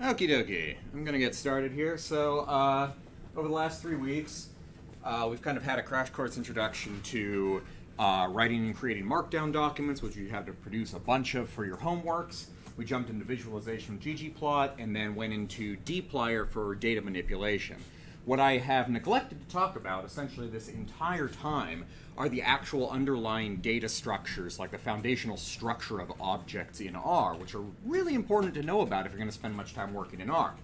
Okie dokie. I'm going to get started here. So, over the last 3 weeks, we've kind of had a crash course introduction to writing and creating markdown documents, which you had to produce a bunch of for your homeworks. We jumped into visualization with ggplot, and then went into dplyr for data manipulation. What I have neglected to talk about, essentially this entire time, are the actual underlying data structures, like the foundational structure of objects in R, which are really important to know about if you're going to spend much time working in R.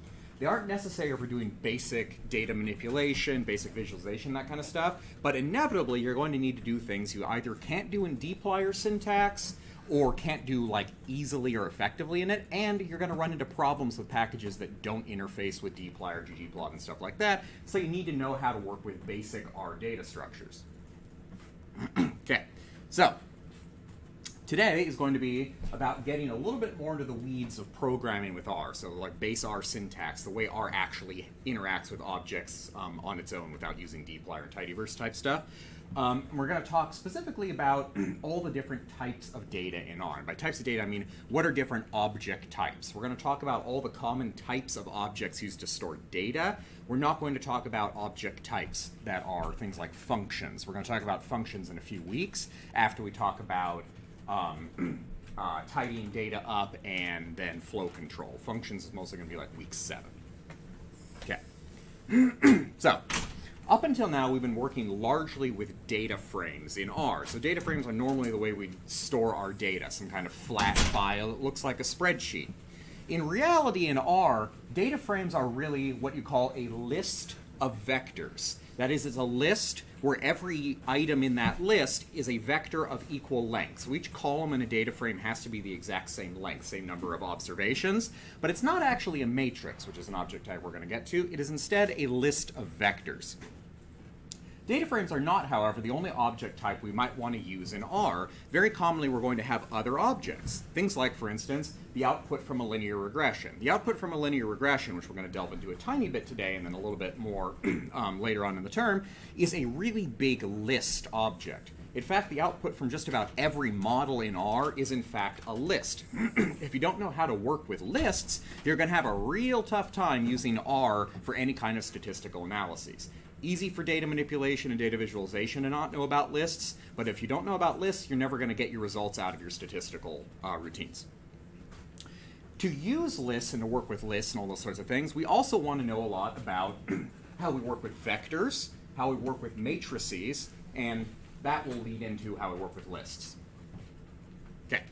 They aren't necessary for doing basic data manipulation, basic visualization, that kind of stuff, but inevitably you're going to need to do things you either can't do in dplyr syntax, or can't do like easily or effectively in it, and you're going to run into problems with packages that don't interface with dplyr, ggplot, and stuff like that, so you need to know how to work with basic R data structures. Okay, so today is going to be about getting a little bit more into the weeds of programming with R, so like base R syntax, the way R actually interacts with objects on its own without using dplyr and tidyverse type stuff. We're going to talk specifically about all the different types of data in R. And by types of data, I mean what are different object types. We're going to talk about all the common types of objects used to store data. We're not going to talk about object types that are things like functions. We're going to talk about functions in a few weeks after we talk about tidying data up and then flow control. Functions is mostly going to be like week 7. Okay. So, up until now, we've been working largely with data frames in R. So data frames are normally the way we store our data, some kind of flat file that looks like a spreadsheet. In reality, in R, data frames are really what you call a list of vectors. That is, it's a list where every item in that list is a vector of equal length. So each column in a data frame has to be the exact same length, same number of observations. But it's not actually a matrix, which is an object type we're going to get to. It is instead a list of vectors. Data frames are not, however, the only object type we might want to use in R. Very commonly, we're going to have other objects. Things like, for instance, the output from a linear regression. The output from a linear regression, which we're going to delve into a tiny bit today and then a little bit more later on in the term, is a really big list object. In fact, the output from just about every model in R is, in fact, a list. If you don't know how to work with lists, you're going to have a real tough time using R for any kind of statistical analyses. Easy for data manipulation and data visualization to not know about lists, but if you don't know about lists, you're never going to get your results out of your statistical routines. To use lists and to work with lists and all those sorts of things, we also want to know a lot about how we work with vectors, how we work with matrices, and that will lead into how we work with lists. Okay,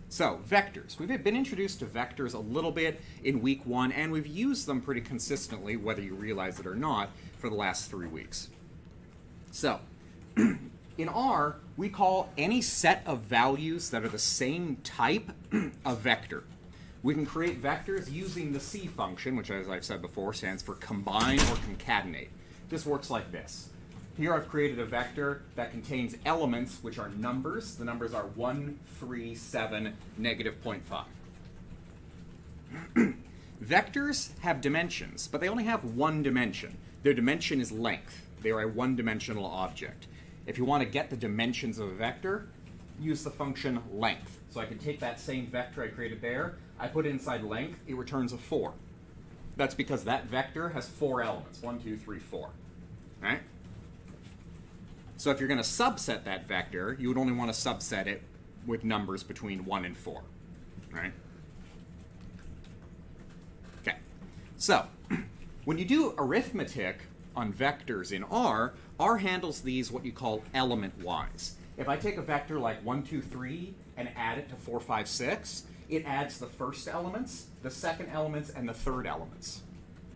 so vectors. We've been introduced to vectors a little bit in week 1, and we've used them pretty consistently, whether you realize it or not, for the last 3 weeks. So, in R, we call any set of values that are the same type a vector. We can create vectors using the C function, which, as I've said before, stands for combine or concatenate. This works like this. Here I've created a vector that contains elements, which are numbers. The numbers are 1, 3, 7, -0.5. Vectors have dimensions, but they only have one dimension. Their dimension is length. They are a one-dimensional object. If you want to get the dimensions of a vector, use the function length. So I can take that same vector I created there, I put it inside length, it returns a 4. That's because that vector has 4 elements, 1, 2, 3, 4. Right? So if you're going to subset that vector, you would only want to subset it with numbers between 1 and 4. Right? Okay. So, when you do arithmetic on vectors in R, R handles these what you call element-wise. If I take a vector like 1, 2, 3 and add it to 4, 5, 6, it adds the first elements, the second elements, and the third elements.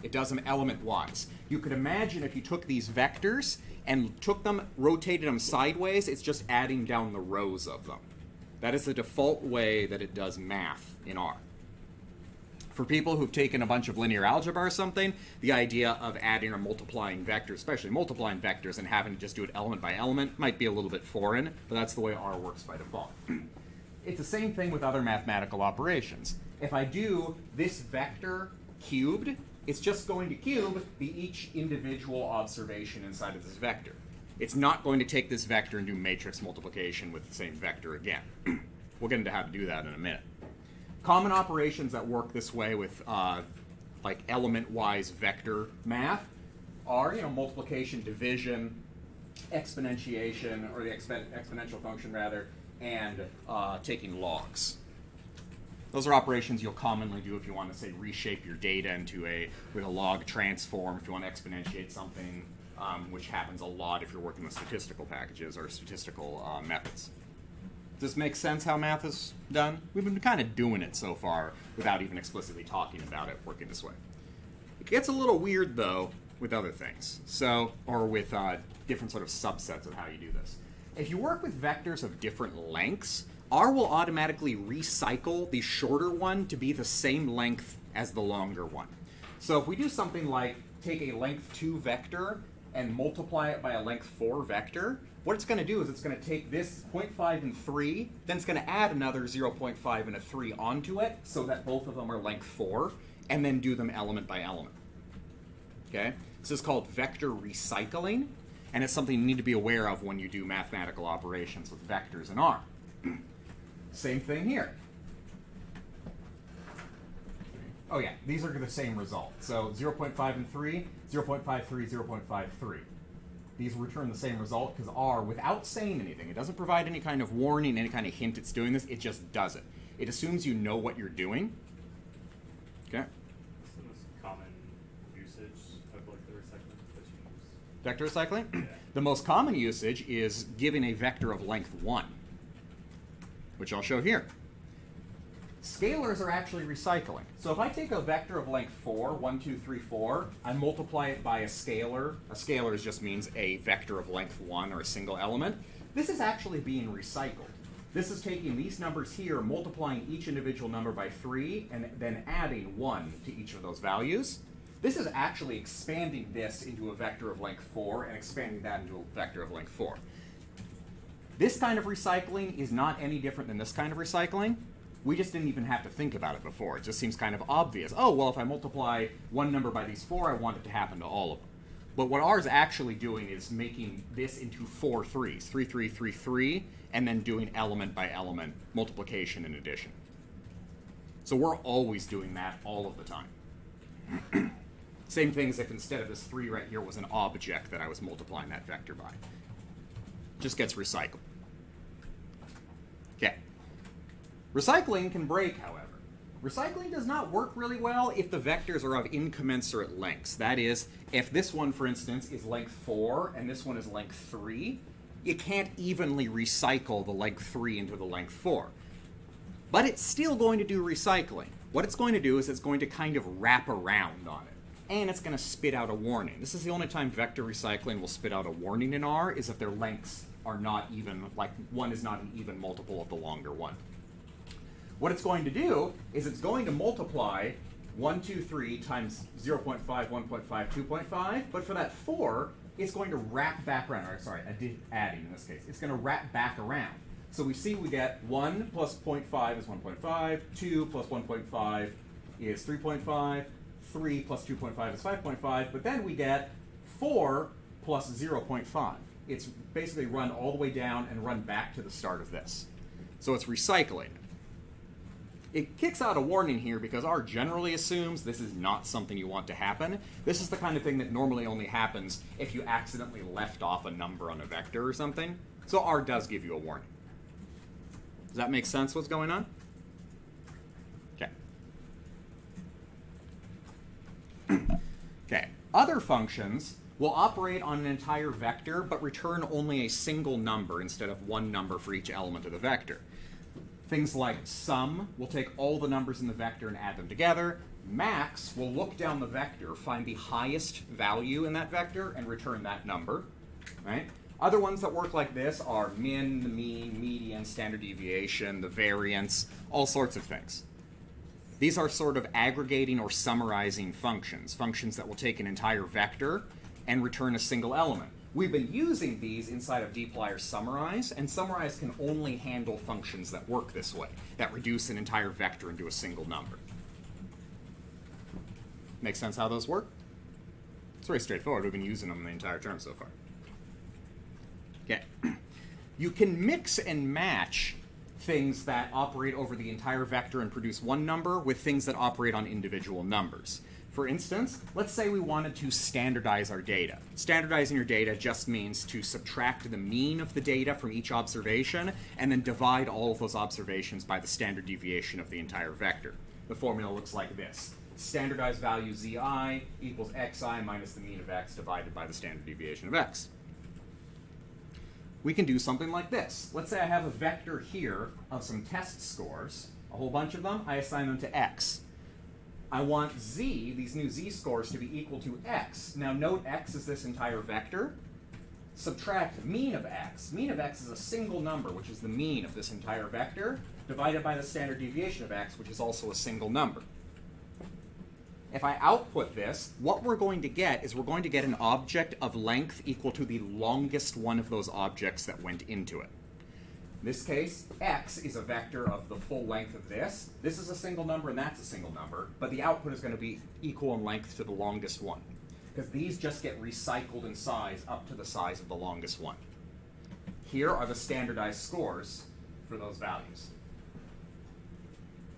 It does them element-wise. You could imagine if you took these vectors and took them, rotated them sideways, it's just adding down the rows of them. That is the default way that it does math in R. For people who've taken a bunch of linear algebra or something, the idea of adding or multiplying vectors, especially multiplying vectors and having to just do it element by element, might be a little bit foreign, but that's the way R works by default. It's the same thing with other mathematical operations. If I do this vector cubed, it's just going to cube each individual observation inside of this vector. It's not going to take this vector and do matrix multiplication with the same vector again. We'll get into how to do that in a minute. Common operations that work this way with like element-wise vector math are, multiplication, division, exponentiation, or the exponential function rather, and taking logs. Those are operations you'll commonly do if you want to, say, reshape your data into with a log transform, if you want to exponentiate something, which happens a lot if you're working with statistical packages or statistical methods. Does this make sense how math is done? We've been kind of doing it so far without even explicitly talking about it working this way. It gets a little weird, though, with other things, or with different sort of subsets of how you do this. If you work with vectors of different lengths, R will automatically recycle the shorter one to be the same length as the longer one. So if we do something like take a length 2 vector and multiply it by a length 4 vector, what it's going to do is it's going to take this 0.5 and 3, then it's going to add another 0.5 and a 3 onto it so that both of them are length 4, and then do them element by element. Okay? This is called vector recycling, and it's something you need to be aware of when you do mathematical operations with vectors in R. Same thing here. Oh yeah, these are the same result. So 0.5 and 3, 0.53, 0.53. These return the same result because R, without saying anything, it doesn't provide any kind of warning, any kind of hint it's doing this, it just does it. It assumes you know what you're doing. Okay? What's the most common usage of like the recycling that you use? Vector recycling? Yeah. The most common usage is giving a vector of length 1, which I'll show here. Scalars are actually recycling. So if I take a vector of length 4, 1, 2, 3, 4, I multiply it by a scalar just means a vector of length 1 or a single element, this is actually being recycled. This is taking these numbers here, multiplying each individual number by 3, and then adding 1 to each of those values. This is actually expanding this into a vector of length 4 and expanding that into a vector of length 4. This kind of recycling is not any different than this kind of recycling. We just didn't even have to think about it before. It just seems kind of obvious. Oh, well, if I multiply one number by these 4, I want it to happen to all of them. But what R is actually doing is making this into 4 3s, 3, 3, 3, 3, and then doing element by element multiplication and addition. So we're always doing that all of the time. Same thing as if instead of this 3 right here was an object that I was multiplying that vector by. Just gets recycled. Okay. Recycling can break, however. Recycling does not work really well if the vectors are of incommensurate lengths. That is, if this one, for instance, is length 4 and this one is length 3, you can't evenly recycle the length 3 into the length 4. But it's still going to do recycling. What it's going to do is it's going to kind of wrap around on it. And it's going to spit out a warning. This is the only time vector recycling will spit out a warning in R, is if their lengths are not even, like one is not an even multiple of the longer one. What it's going to do is it's going to multiply 1, 2, 3 times 0.5, 1.5, 2.5, but for that 4, it's going to wrap back around, or sorry, adding in this case. It's going to wrap back around. So we see we get 1 plus 0.5 is 1.5, 2 plus 1.5 is 3.5, 3 plus 2.5 is 5.5, but then we get 4 plus 0.5. It's basically run all the way down and run back to the start of this. So it's recycling. It kicks out a warning here because R generally assumes this is not something you want to happen. This is the kind of thing that normally only happens if you accidentally left off a number on a vector or something. So R does give you a warning. Does that make sense what's going on? Okay. Okay. Other functions will operate on an entire vector but return only a single number instead of one number for each element of the vector. Things like sum will take all the numbers in the vector and add them together. Max will look down the vector, find the highest value in that vector, and return that number. Right? Other ones that work like this are min, the mean, median, standard deviation, the variance, all sorts of things. These are sort of aggregating or summarizing functions, functions that will take an entire vector and return a single element. We've been using these inside of dplyr summarize, and summarize can only handle functions that work this way, that reduce an entire vector into a single number. Make sense how those work? It's very straightforward. We've been using them in the entire term so far. Okay. You can mix and match things that operate over the entire vector and produce one number with things that operate on individual numbers. For instance, let's say we wanted to standardize our data. Standardizing your data just means to subtract the mean of the data from each observation and then divide all of those observations by the standard deviation of the entire vector. The formula looks like this. Standardized value zi equals xi minus the mean of x divided by the standard deviation of x. We can do something like this. Let's say I have a vector here of some test scores, a whole bunch of them. I assign them to x. I want z, these new z scores, to be equal to x. Now note x is this entire vector. Subtract mean of x. Mean of x is a single number, which is the mean of this entire vector, divided by the standard deviation of x, which is also a single number. If I output this, what we're going to get is we're going to get an object of length equal to the longest one of those objects that went into it. In this case, x is a vector of the full length of this. This is a single number and that's a single number, but the output is going to be equal in length to the longest one, because these just get recycled in size up to the size of the longest one. Here are the standardized scores for those values.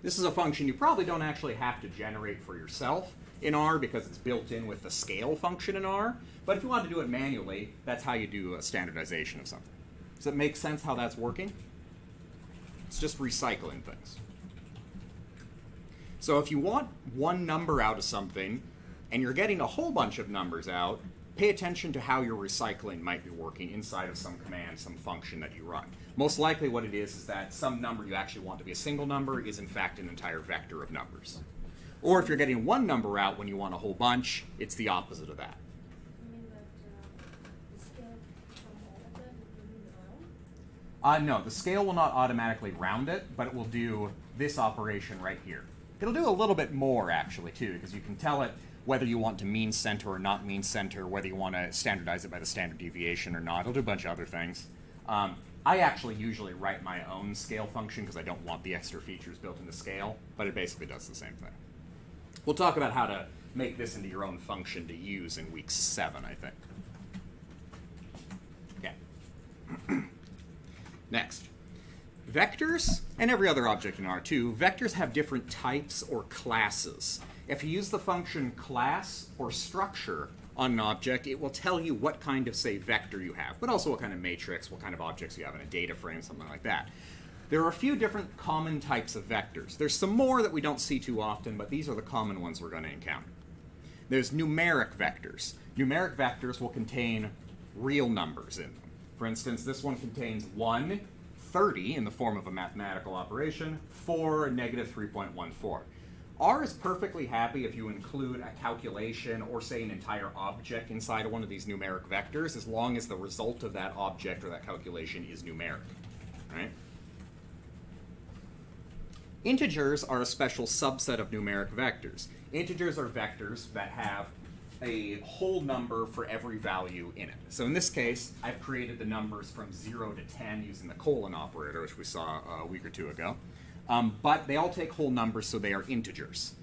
This is a function you probably don't actually have to generate for yourself in R because it's built in with the scale function in R, but if you want to do it manually, that's how you do a standardization of something. Does it make sense how that's working? It's just recycling things. So if you want one number out of something and you're getting a whole bunch of numbers out, pay attention to how your recycling might be working inside of some command, some function that you run. Most likely what it is that some number you actually want to be a single number is in fact an entire vector of numbers. Or if you're getting one number out when you want a whole bunch, it's the opposite of that. You mean that the scale from all of that? No, the scale will not automatically round it, but it will do this operation right here. It'll do a little bit more actually too, because you can tell it whether you want to mean center or not mean center, whether you want to standardize it by the standard deviation or not. It'll do a bunch of other things. I actually usually write my own scale function because I don't want the extra features built into scale, but it basically does the same thing. We'll talk about how to make this into your own function to use in week 7, I think. Okay. Next. Vectors, and every other object in R too, vectors have different types or classes. If you use the function class or structure on an object, it will tell you what kind of, say, vector you have, but also what kind of matrix, what kind of objects you have in a data frame, something like that. There are a few different common types of vectors. There's some more that we don't see too often, but these are the common ones we're going to encounter. There's numeric vectors. Numeric vectors will contain real numbers in them. For instance, this one contains 1, 30 in the form of a mathematical operation, 4, negative 3.14. R is perfectly happy if you include a calculation or, say, an entire object inside of one of these numeric vectors, as long as the result of that object or that calculation is numeric, right? Integers are a special subset of numeric vectors. Integers are vectors that have a whole number for every value in it. So in this case, I've created the numbers from 0 to 10 using the colon operator, which we saw a week or two ago. But they all take whole numbers, so they are integers.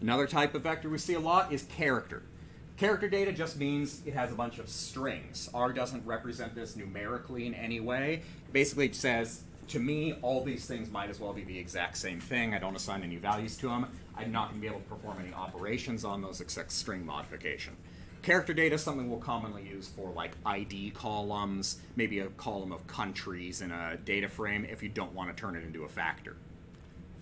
Another type of vector we see a lot is character. Character data just means it has a bunch of strings. R doesn't represent this numerically in any way. Basically, it says, to me, all these things might as well be the exact same thing. I don't assign any values to them. I'm not going to be able to perform any operations on those except string modification. Character data is something we'll commonly use for like ID columns, maybe a column of countries in a data frame if you don't want to turn it into a factor.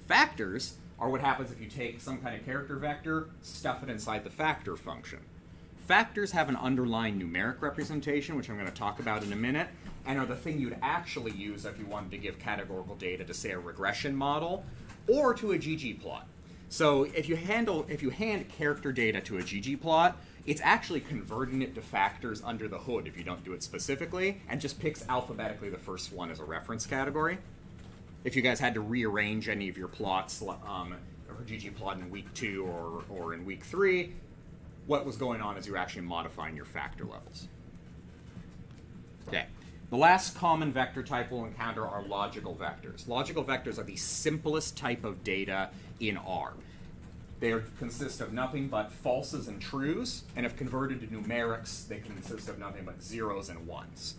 Factors are what happens if you take some kind of character vector, stuff it inside the factor function. Factors have an underlying numeric representation, which I'm going to talk about in a minute, and are the thing you'd actually use if you wanted to give categorical data to, say, a regression model or to a ggplot. So if you hand character data to a ggplot, it's actually converting it to factors under the hood if you don't do it specifically, and just picks alphabetically the first one as a reference category. If you guys had to rearrange any of your plots, or ggplot in week 2 or in week 3, what was going on is you were actually modifying your factor levels. Okay. The last common vector type we'll encounter are logical vectors. Logical vectors are the simplest type of data in R. They consist of nothing but falses and trues, and if converted to numerics, they consist of nothing but zeros and ones.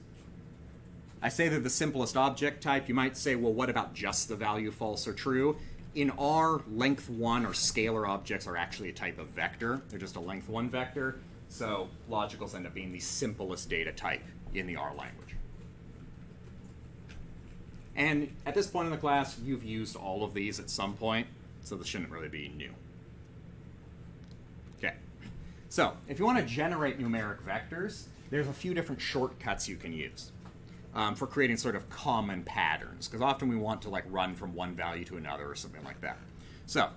I say they're the simplest object type. You might say, well, what about just the value false or true? in R, length 1 or scalar objects are actually a type of vector. They're just a length 1 vector. So logicals end up being the simplest data type in the R language. And at this point in the class, you've used all of these at some point, so this shouldn't really be new. Okay. So if you want to generate numeric vectors, there's a few different shortcuts you can use for creating sort of common patterns, because often we want to like run from one value to another or something like that. So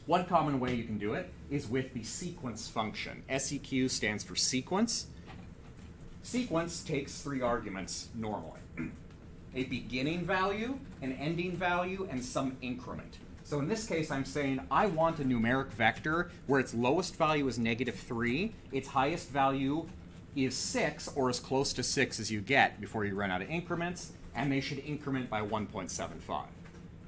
one common way you can do it is with the sequence function. SEQ stands for sequence. Sequence takes 3 arguments normally. A beginning value, an ending value, and some increment. So in this case, I'm saying I want a numeric vector where its lowest value is -3, its highest value is 6, or as close to 6 as you get before you run out of increments, and they should increment by 1.75.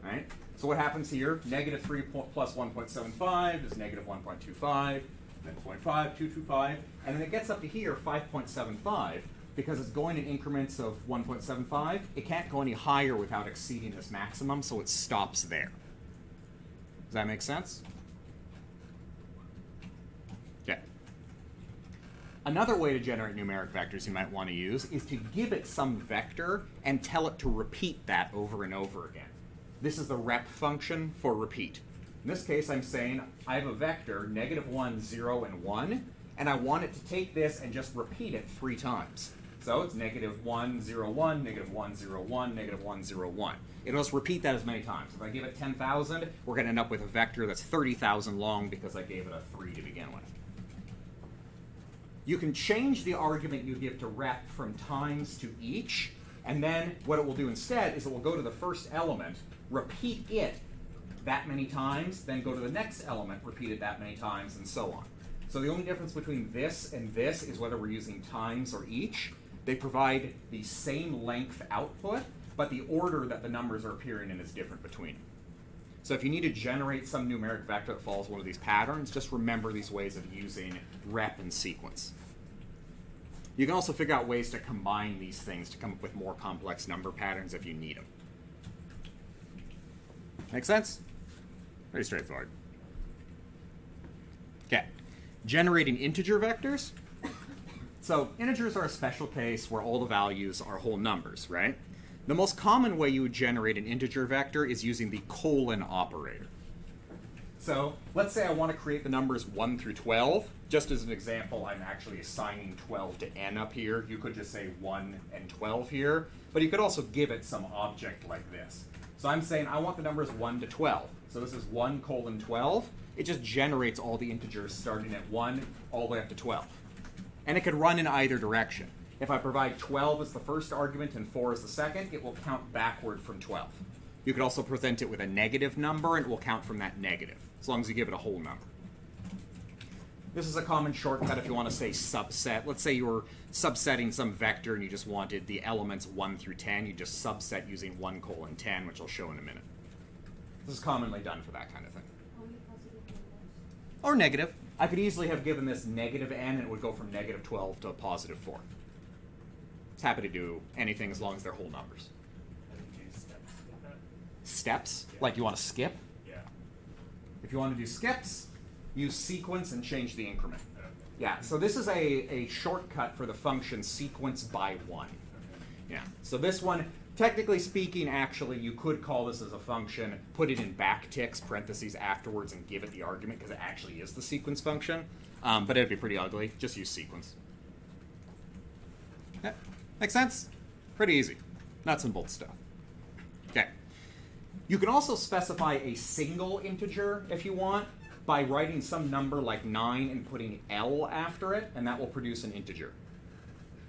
Right? So what happens here? -3 plus 1.75 is -1.25, then 0.5225, and then it gets up to here, 5.75. Because it's going in increments of 1.75, it can't go any higher without exceeding this maximum, so it stops there. Does that make sense? Okay. Another way to generate numeric vectors you might want to use is to give it some vector and tell it to repeat that over and over again. This is the rep function for repeat. In this case, I'm saying I have a vector, -1, 0, and 1, and I want it to take this and just repeat it 3 times. So it's -1, 0, 1, -1, 0, 1, -1, 0, 1. It'll just repeat that as many times. If I give it 10,000, we're going to end up with a vector that's 30,000 long because I gave it a 3 to begin with. You can change the argument you give to rep from times to each, and then what it will do instead is it will go to the first element, repeat it that many times, then go to the next element, repeat it that many times, and so on. So the only difference between this and this is whether we're using times or each. They provide the same length output, but the order that the numbers are appearing in is different between them. So if you need to generate some numeric vector that follows one of these patterns, just remember these ways of using rep and sequence. You can also figure out ways to combine these things to come up with more complex number patterns if you need them. Make sense? Pretty straightforward. Okay. Generating integer vectors. So integers are a special case where all the values are whole numbers, right? The most common way you would generate an integer vector is using the colon operator. So let's say I want to create the numbers 1 through 12. Just as an example, I'm actually assigning 12 to n up here. You could just say 1 and 12 here, but you could also give it some object like this. So I'm saying I want the numbers 1 to 12. So this is 1 colon 12. It just generates all the integers starting at 1 all the way up to 12. And it could run in either direction. If I provide 12 as the first argument and 4 as the second, it will count backward from 12. You could also present it with a negative number, and it will count from that negative, as long as you give it a whole number. This is a common shortcut if you want to say subset. Let's say you were subsetting some vector and you just wanted the elements 1 through 10. You just subset using 1 colon 10, which I'll show in a minute. This is commonly done for that kind of thing. Or negative. I could easily have given this -n, and it would go from -12 to +4. It's happy to do anything as long as they're whole numbers. Steps? Yeah. Like you want to skip? Yeah. If you want to do skips, use sequence and change the increment. Okay. Yeah, so this is a shortcut for the function sequence by 1. Okay. Yeah, so this one, technically speaking, actually, you could call this as a function, put it in backticks, parentheses afterwards, and give it the argument, because it actually is the sequence function. But it'd be pretty ugly. Just use sequence. Yeah, makes sense? Pretty easy. Nuts and bolts stuff. Okay. You can also specify a single integer, if you want, by writing some number like 9 and putting L after it, and that will produce an integer.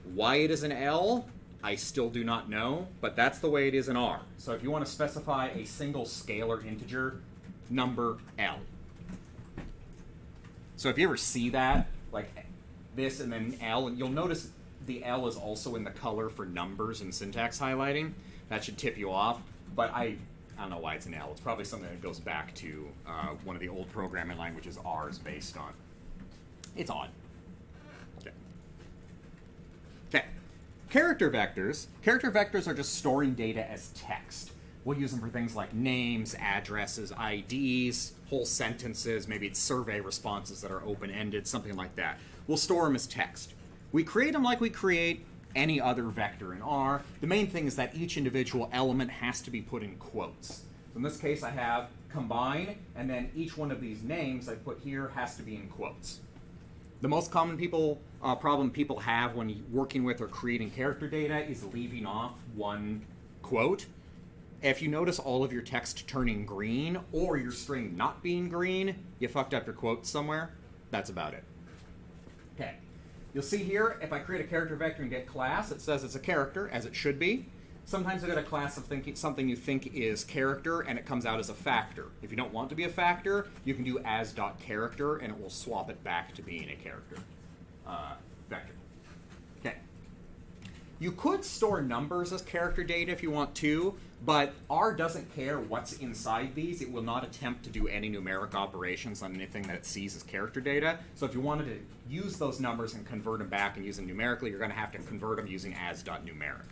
Why it is an L, I still do not know, but that's the way it is in R. So if you want to specify a single scalar integer, number L. So if you ever see that, like this and then L, and you'll notice the L is also in the color for numbers and syntax highlighting. That should tip you off, but I don't know why it's an L. It's probably something that goes back to one of the old programming languages R is based on. It's odd. Okay. Okay. Character vectors. Character vectors are just storing data as text. We'll use them for things like names, addresses, IDs, whole sentences, maybe it's survey responses that are open-ended, something like that. We'll store them as text. We create them like we create any other vector in R. The main thing is that each individual element has to be put in quotes. So in this case, I have combine, and then each one of these names I put here has to be in quotes. The most common problem people have when working with or creating character data is leaving off one quote. If you notice all of your text turning green or your string not being green, you fucked up your quotes somewhere. That's about it. Okay. You'll see here, if I create a character vector and get class, it says it's a character, as it should be. Sometimes I get a class of something you think is character, and it comes out as a factor. If you don't want to be a factor, you can do as.character, and it will swap it back to being a character vector. Okay. You could store numbers as character data if you want to, but R doesn't care what's inside these. It will not attempt to do any numeric operations on anything that it sees as character data. So if you wanted to use those numbers and convert them back and use them numerically, you're going to have to convert them using as.numeric.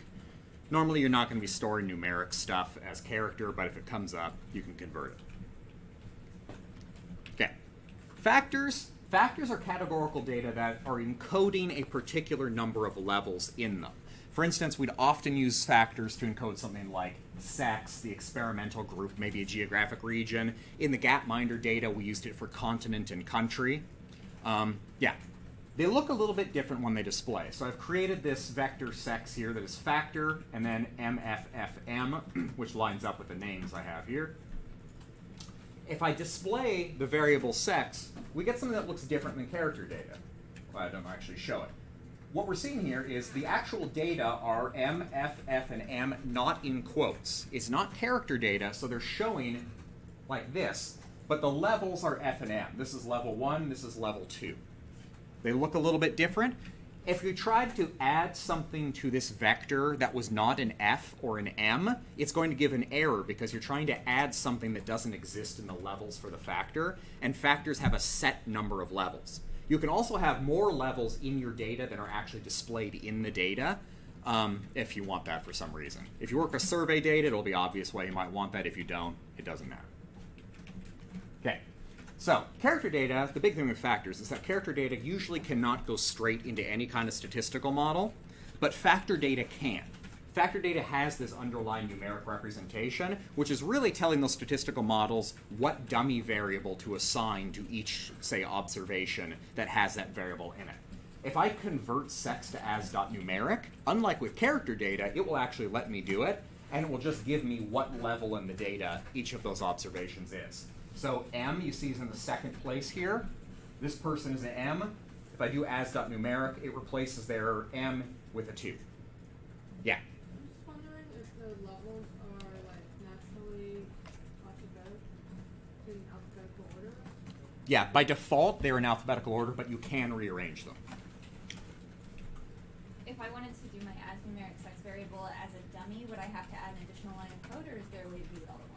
Normally, you're not going to be storing numeric stuff as character, but if it comes up, you can convert it. Okay. Factors. Factors are categorical data that are encoding a particular number of levels in them. For instance, we'd often use factors to encode something like sex, the experimental group, maybe a geographic region. In the Gapminder data, we used it for continent and country. Yeah. They look a little bit different when they display. So I've created this vector sex here that is factor, and then MFFM, which lines up with the names I have here. If I display the variable sex, we get something that looks different than character data. Well, I don't actually show it. What we're seeing here is the actual data are M, F, F, and M not in quotes. It's not character data, so they're showing like this, but the levels are F and M. This is level 1, this is level 2. They look a little bit different. If you tried to add something to this vector that was not an F or an M, it's going to give an error because you're trying to add something that doesn't exist in the levels for the factor, and factors have a set number of levels. You can also have more levels in your data than are actually displayed in the data if you want that for some reason. If you work with survey data, it'll be obvious why you might want that. If you don't, it doesn't matter. Okay. So, character data, the big thing with factors is that character data usually cannot go straight into any kind of statistical model, but factor data can. Factor data has this underlying numeric representation, which is really telling those statistical models what dummy variable to assign to each, say, observation that has that variable in it. If I convert sex to as.numeric, unlike with character data, it will actually let me do it, and it will just give me what level in the data each of those observations is. So M, you see, is in the second place here. This person is an M. If I do as.numeric, it replaces their M with a 2. Yeah? I'm just wondering if the levels are like naturally in alphabetical order. Yeah, by default, they're in alphabetical order, but you can rearrange them. If I wanted to do my as-numeric sex variable as a dummy, would I have to add an additional line of code, or is there a way to do it all at once?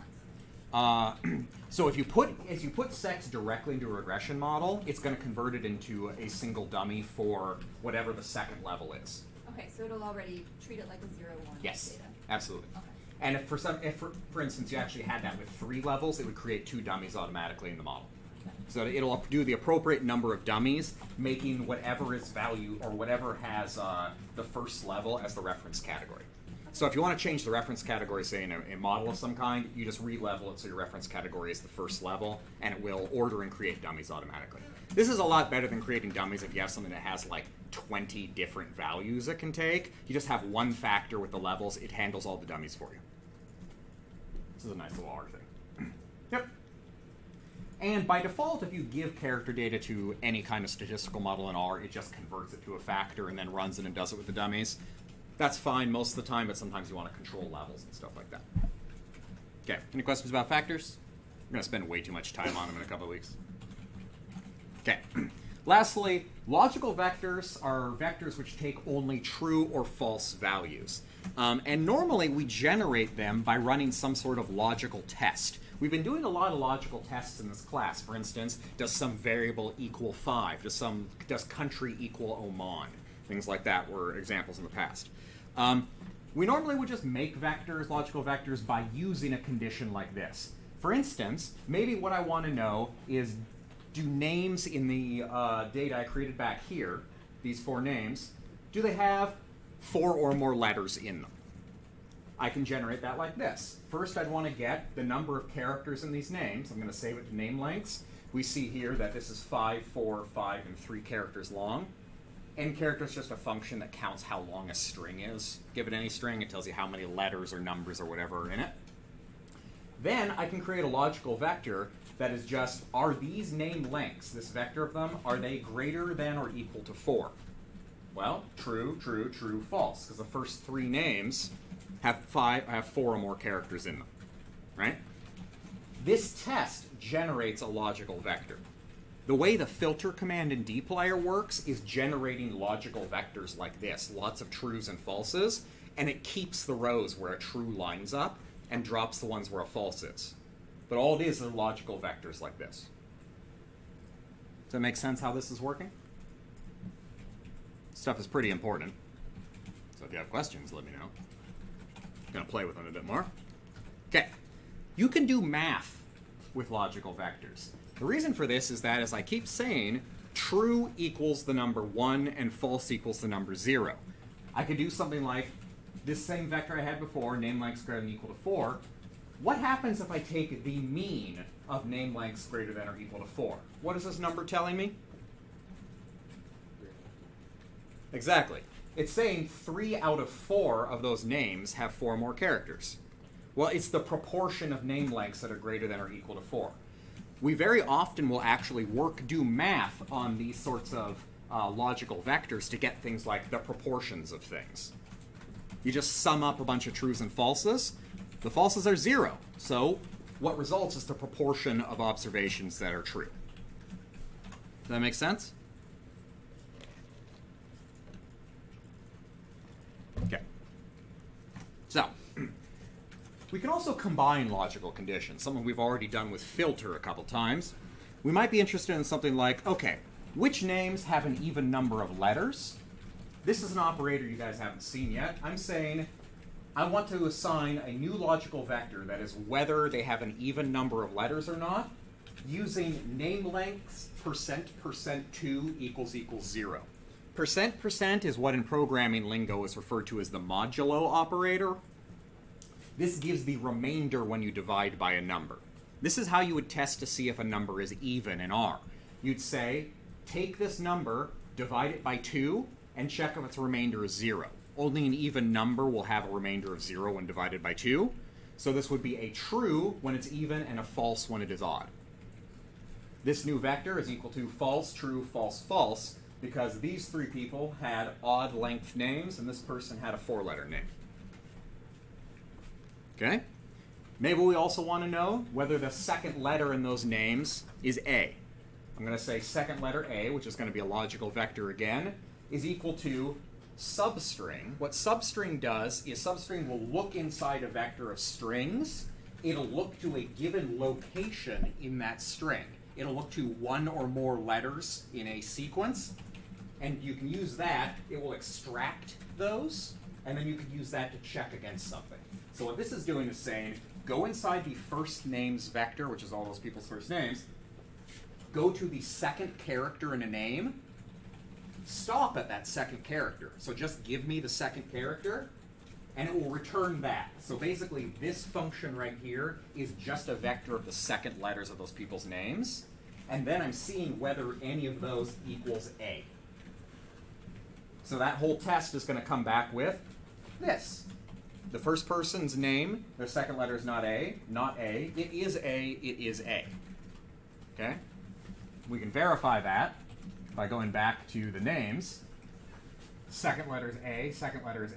So if you put sex directly into a regression model, it's going to convert it into a single dummy for whatever the second level is. Okay, so it'll already treat it like a 0, 1 Yes, data. absolutely. Okay. And if for instance you actually had that with 3 levels, it would create 2 dummies automatically in the model. Okay. So it'll do the appropriate number of dummies, making whatever is value or whatever has the first level as the reference category. So if you want to change the reference category, say in a model of some kind, you just re-level it so your reference category is the first level, and it will order and create dummies automatically. This is a lot better than creating dummies if you have something that has like 20 different values it can take. You just have one factor with the levels. It handles all the dummies for you. This is a nice little R thing. Yep. And by default, if you give character data to any kind of statistical model in R, it just converts it to a factor and then runs it and does it with the dummies. That's fine most of the time, but sometimes you want to control levels and stuff like that. Okay, any questions about factors? We're going to spend way too much time on them in a couple of weeks. Okay. Lastly, logical vectors are vectors which take only true or false values. And normally we generate them by running some sort of logical test. We've been doing a lot of logical tests in this class. For instance, does some variable equal 5? Does country equal Oman? Things like that were examples in the past. We normally would just make vectors, logical vectors, by using a condition like this. For instance, maybe what I want to know is, do names in the data I created back here, these 4 names, do they have 4 or more letters in them? I can generate that like this. First, I'd want to get the number of characters in these names. I'm going to save it to name lengths. We see here that this is 5, 4, 5, and 3 characters long. N character is just a function that counts how long a string is. Give it any string, it tells you how many letters or numbers or whatever are in it. Then I can create a logical vector that is just, are these name lengths, this vector of them, are they greater than or equal to 4? Well, true, true, true, false, because the first 3 names have 4 or more characters in them, right? This test generates a logical vector. The way the filter command in dplyr works is generating logical vectors like this, lots of trues and falses, and it keeps the rows where a true lines up and drops the ones where a false is. But all it is are logical vectors like this. Does that make sense how this is working? Stuff is pretty important. So if you have questions, let me know. I'm going to play with them a bit more. Okay. You can do math with logical vectors. The reason for this is that, as I keep saying, true equals the number 1 and false equals the number 0. I could do something like this same vector I had before, name lengths greater than or equal to 4. What happens if I take the mean of name lengths greater than or equal to 4? What is this number telling me? Exactly. It's saying 3 out of 4 of those names have 4 more characters. Well, it's the proportion of name lengths that are greater than or equal to 4. We very often will actually do math on these sorts of logical vectors to get things like the proportions of things. You just sum up a bunch of trues and falses. The falses are 0. So what results is the proportion of observations that are true. Does that make sense? Okay. So we can also combine logical conditions, something we've already done with filter a couple times. We might be interested in something like, okay, which names have an even number of letters? This is an operator you guys haven't seen yet. I'm saying I want to assign a new logical vector that is whether they have an even number of letters or not, using name lengths %2 equals 0. % is what in programming lingo is referred to as the modulo operator. This gives the remainder when you divide by a number. This is how you would test to see if a number is even in R. You'd say, take this number, divide it by 2, and check if its remainder is 0. Only an even number will have a remainder of 0 when divided by 2. So this would be a true when it's even and a false when it is odd. This new vector is equal to false, true, false, false, because these 3 people had odd length names and this person had a 4-letter name. Okay? Maybe we also want to know whether the second letter in those names is A. I'm going to say second letter A, which is going to be a logical vector again, is equal to substring. What substring does is substring will look inside a vector of strings. It'll look to a given location in that string. It'll look to 1 or more letters in a sequence, and you can use that. It will extract those, and then you can use that to check against something. So what this is doing is saying, go inside the first names vector, which is all those people's first names, go to the second character in a name, stop at that second character. So just give me the second character, and it will return that. So basically, this function right here is just a vector of the second letters of those people's names, and then I'm seeing whether any of those equals A. So that whole test is going to come back with this. The first person's name, their second letter is not A, it is A, it is A. Okay? We can verify that by going back to the names. Second letter is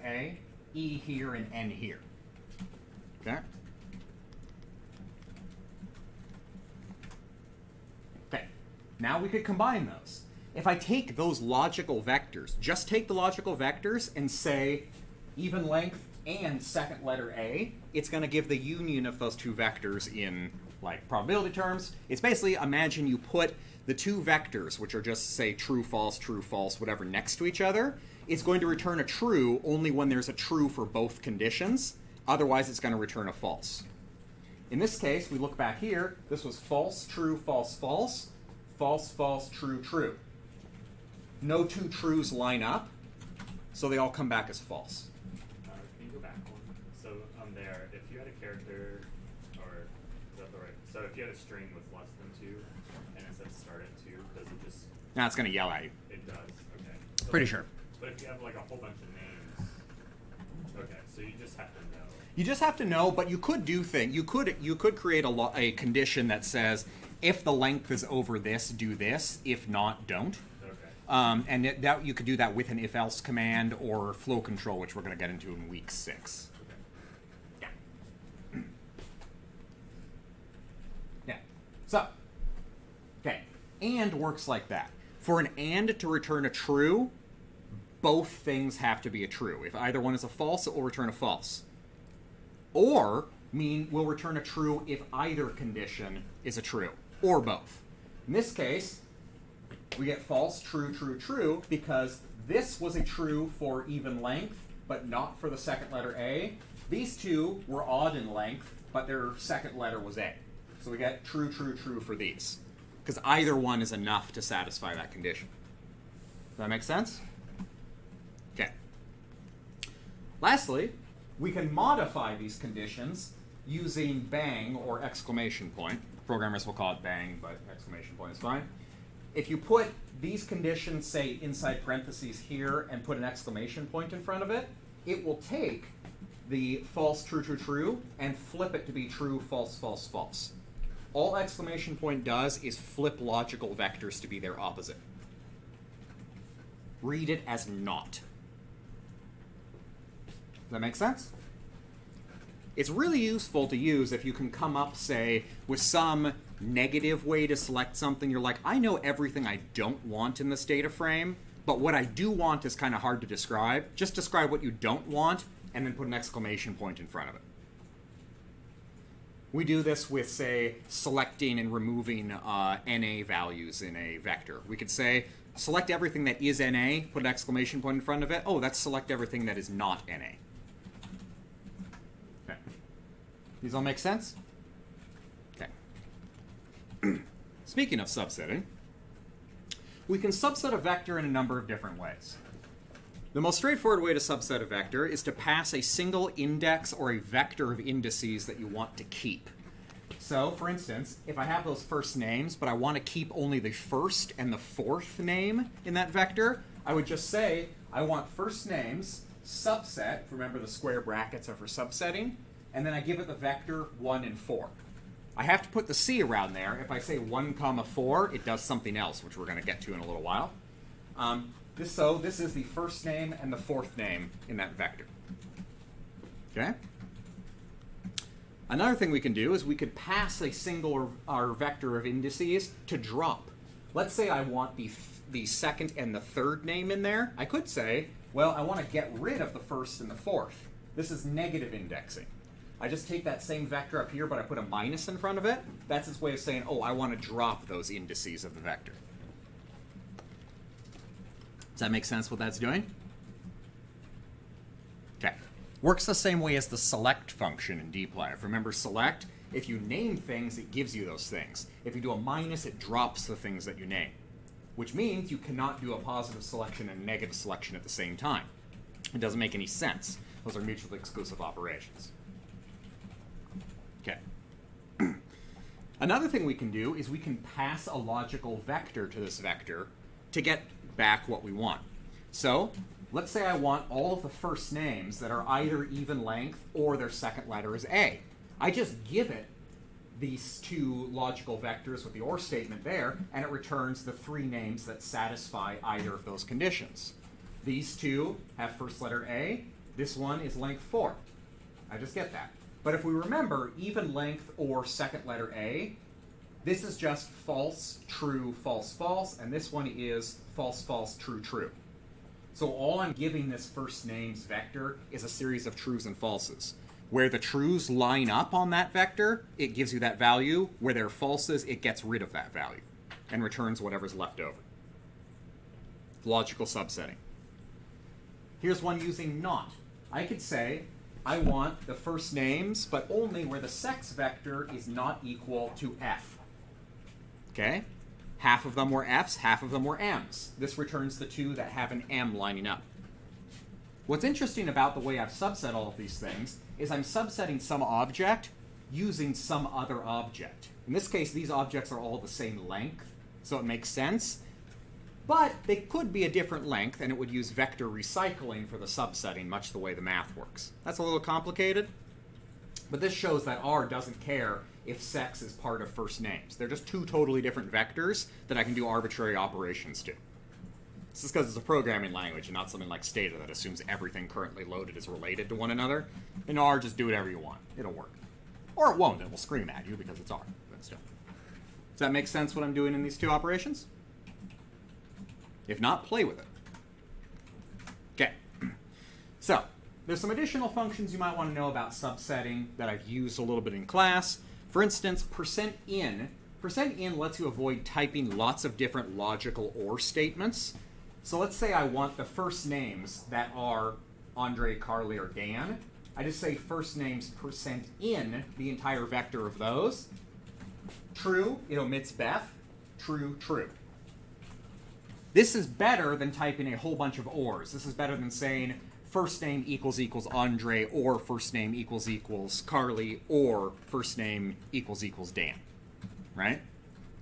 A, E here and N here. Okay? Okay, now we could combine those. If I take those logical vectors, just take the logical vectors and say even length and second letter A, it's going to give the union of those 2 vectors in like probability terms. It's basically, imagine you put the 2 vectors, which are just say true, false, whatever, next to each other. it's going to return a true only when there's a true for both conditions. Otherwise, it's going to return a false. In this case, we look back here. This was false, true, false, false, false, false, true, true. No two trues line up, so they all come back as false. Can you go back one? So on there, if you had a character, or is that the right? So if you had a string with less than 2, and it said start at 2, does it just? Now it's going to yell at you. It does. Okay. So Pretty sure. But if you have like a whole bunch of names, okay, so you just have to know. You just have to know, but you could do things. You could create a condition that says, if the length is over this, do this. If not, don't. Okay. And that you could do that with an if-else command or flow control, which we're going to get into in week 6. Okay. Yeah. Yeah. So, okay, and works like that. For an and to return a true, both things have to be a true. If either one is a false, it will return a false. Or will return a true if either condition is a true, or both. In this case, we get false, true, true, true, because this was a true for even length, but not for the second letter A. These two were odd in length, but their second letter was A. So we get true, true, true for these, because either one is enough to satisfy that condition. Does that make sense? Okay. Lastly, we can modify these conditions using bang or exclamation point. Programmers will call it bang, but exclamation point is fine. If you put these conditions, say, inside parentheses here and put an exclamation point in front of it, it will take the false, true, true, true and flip it to be true, false, false, false. All exclamation point does is flip logical vectors to be their opposite. Read it as not. Does that make sense? It's really useful to use if you can come up, say, with some negative way to select something. You're like, I know everything I don't want in this data frame, but what I do want is kind of hard to describe. Just describe what you don't want, and then put an exclamation point in front of it. We do this with, say, selecting and removing NA values in a vector. We could say, select everything that is NA, put an exclamation point in front of it. Oh, that's select everything that is not NA. Okay. These all make sense? Okay. Speaking of subsetting, we can subset a vector in a number of different ways. The most straightforward way to subset a vector is to pass a single index or a vector of indices that you want to keep. So, for instance, if I have those first names, but I want to keep only the first and the fourth name in that vector, I would just say, I want first names, subset, remember the square brackets are for subsetting, and then I give it the vector 1 and 4. I have to put the C around there. If I say 1, 4, it does something else, which we're going to get to in a little while. So this is the first name and the fourth name in that vector. Okay? Another thing we can do is we could pass a single vector of indices to drop. Let's say I want the second and the third name in there. I could say, well, I want to get rid of the first and the fourth. This is negative indexing. I just take that same vector up here, but I put a minus in front of it. That's its way of saying, oh, I want to drop those indices of the vector. Does that make sense what that's doing? Okay. Works the same way as the select function in dplyr. Remember select? If you name things, it gives you those things. If you do a minus, it drops the things that you name, which means you cannot do a positive selection and a negative selection at the same time. It doesn't make any sense. Those are mutually exclusive operations. Okay. Another thing we can do is we can pass a logical vector to this vector to get back what we want. So let's say I want all of the first names that are either even length or their second letter is A. I just give it these two logical vectors with the OR statement there, and it returns the 3 names that satisfy either of those conditions. These two have first letter A. This one is length 4. I just get that. But if we remember, even length or second letter A, this is just false, true, false, false, and this one is false, false, true, true. So all I'm giving this first names vector is a series of trues and falses. Where the trues line up on that vector, it gives you that value. Where there are falses, it gets rid of that value and returns whatever's left over. Logical subsetting. Here's one using not. I could say, I want the first names, but only where the sex vector is not equal to f. Okay? Half of them were f's, half of them were m's. This returns the two that have an m lining up. What's interesting about the way I've subset all of these things is I'm subsetting some object using some other object. In this case, these objects are all the same length, so it makes sense. But they could be a different length, and it would use vector recycling for the subsetting, much the way the math works. That's a little complicated, but this shows that R doesn't care if sex is part of first names. They're just two totally different vectors that I can do arbitrary operations to. This is because it's a programming language and not something like Stata that assumes everything currently loaded is related to one another. In R, just do whatever you want. It'll work. Or it won't. It will scream at you because it's R. But still. Does that make sense what I'm doing in these two operations? If not, play with it. Okay. So, there's some additional functions you might want to know about subsetting that I've used a little bit in class. For instance, %in. %in lets you avoid typing lots of different logical OR statements. So let's say I want the first names that are Andre, Carly, or Dan. I just say first names %in, the entire vector of those. True, it omits Beth. True, true. This is better than typing a whole bunch of ORs. This is better than saying first name equals Andre, or first name equals Carly, or first name equals Dan. Right?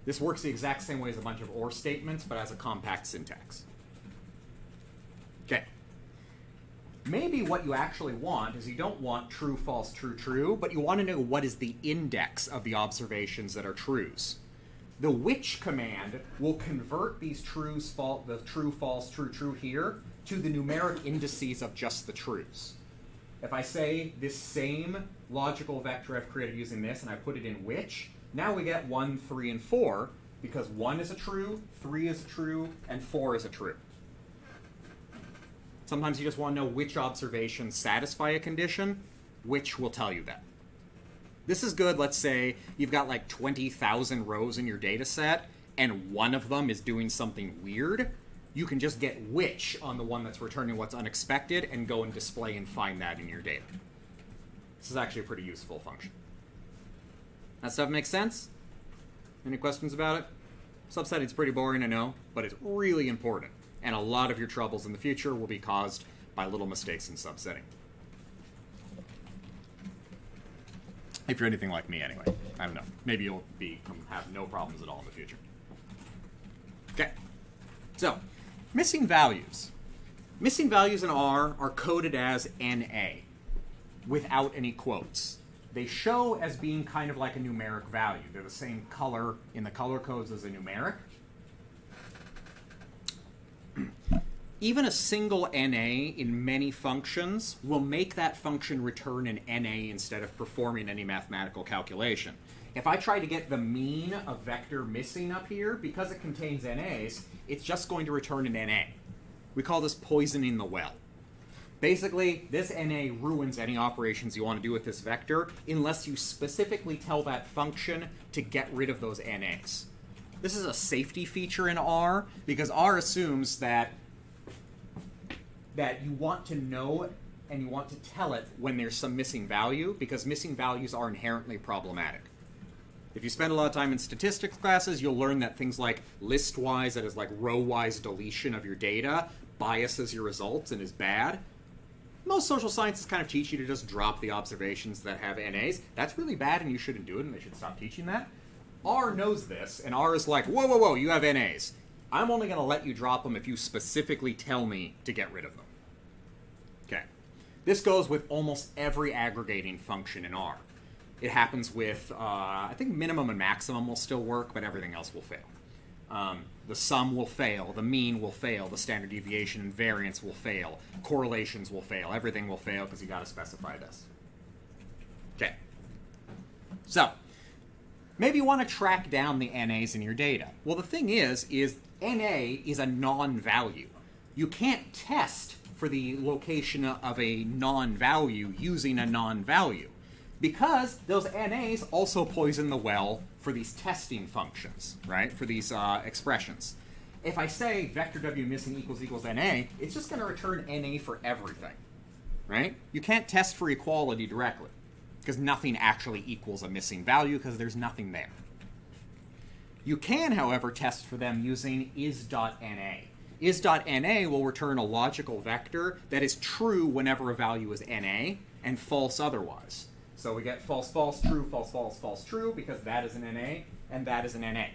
This works the exact same way as a bunch of OR statements, but as a compact syntax. Okay. Maybe what you actually want is you don't want true, false, true, true, but you want to know what is the index of the observations that are trues. The which command will convert these trues, the true, false, true, true here to the numeric indices of just the trues. If I say this same logical vector I've created using this and I put it in which, now we get 1, 3, and 4 because 1 is a true, 3 is a true, and 4 is a true. Sometimes you just want to know which observations satisfy a condition, which will tell you that. This is good. Let's say you've got like 20,000 rows in your data set, and one of them is doing something weird. You can just get which on the one that's returning what's unexpected and go and display and find that in your data. This is actually a pretty useful function. That stuff makes sense? Any questions about it? Subsetting's pretty boring, I know, but it's really important. And a lot of your troubles in the future will be caused by little mistakes in subsetting. If you're anything like me, anyway. I don't know. Maybe you'll have no problems at all in the future. Okay. So, missing values. Missing values in R are coded as NA, without any quotes. They show as being kind of like a numeric value. They're the same color in the color codes as a numeric. Even a single NA in many functions will make that function return an NA instead of performing any mathematical calculation. If I try to get the mean of vector missing up here, because it contains NAs, it's just going to return an NA. We call this poisoning the well. Basically, this NA ruins any operations you want to do with this vector unless you specifically tell that function to get rid of those NAs. This is a safety feature in R because R assumes that you want to know and you want to tell it when there's some missing value, because missing values are inherently problematic. If you spend a lot of time in statistics classes, you'll learn that things like list-wise, that is like row-wise deletion of your data, biases your results and is bad. Most social sciences kind of teach you to just drop the observations that have NAs. That's really bad and you shouldn't do it, and they should stop teaching that. R knows this, and R is like, whoa, whoa, whoa, you have NAs. I'm only going to let you drop them if you specifically tell me to get rid of them. Okay. This goes with almost every aggregating function in R. It happens with, I think minimum and maximum will still work, but everything else will fail. The sum will fail, the mean will fail, the standard deviation and variance will fail, correlations will fail, everything will fail because you got to specify this. Okay. So, maybe you want to track down the NAs in your data. Well, the thing is NA is a non-value. You can't test for the location of a non-value using a non-value, because those NAs also poison the well for these testing functions, right? For these expressions. If I say vector w missing equals NA, it's just going to return NA for everything, right? You can't test for equality directly because nothing actually equals a missing value because there's nothing there. You can, however, test for them using is.NA. Is.NA will return a logical vector that is true whenever a value is NA and false otherwise. So we get false, false, true, false, false, false, true because that is an NA and that is an NA.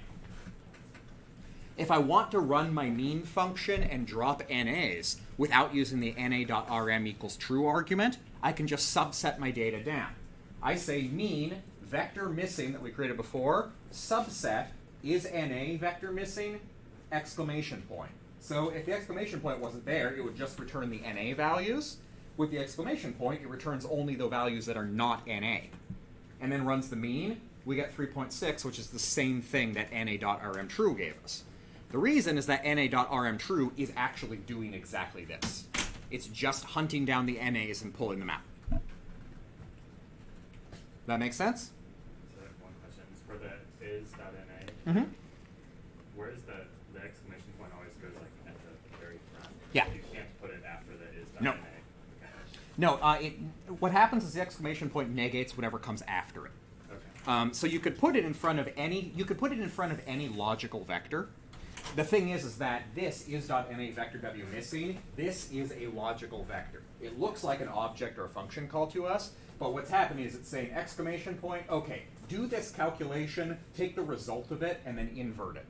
If I want to run my mean function and drop NAs without using the na.rm equals true argument, I can just subset my data down. I say mean vector missing that we created before, subset is NA vector missing, exclamation point. So if the exclamation point wasn't there, it would just return the NA values. With the exclamation point, it returns only the values that are not NA. And then runs the mean. We get 3.6, which is the same thing that na.rm true gave us. The reason is that na.rm true is actually doing exactly this. It's just hunting down the NAs and pulling them out. That make sense? So I have one question. For the is.na, where is the exclamation point always goes like at the very front? Yeah. You can't put it after the is.na. No. Okay. No, what happens is the exclamation point negates whatever comes after it. Okay. So you could put it in front of any logical vector. The thing is that this is.na vector w missing, this is a logical vector. It looks like an object or a function call to us, but what's happening is it's saying exclamation point, okay, do this calculation, take the result of it, and then invert it.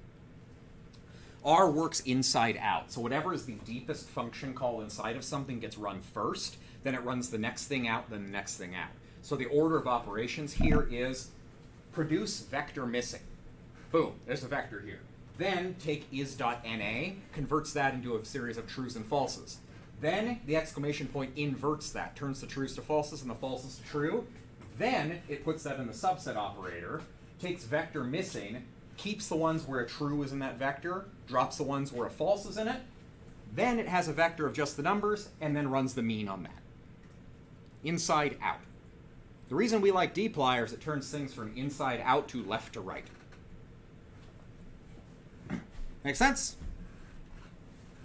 R works inside out, so whatever is the deepest function call inside of something gets run first, then it runs the next thing out, then the next thing out. So the order of operations here is produce vector missing. Boom, there's a vector here. Then take is.na, converts that into a series of trues and falses. Then the exclamation point inverts that, turns the trues to falses and the falses to true. Then it puts that in the subset operator, takes vector missing, keeps the ones where a true is in that vector, drops the ones where a false is in it. Then it has a vector of just the numbers, and then runs the mean on that. Inside out. The reason we like dplyr is it turns things from inside out to left to right. Make sense?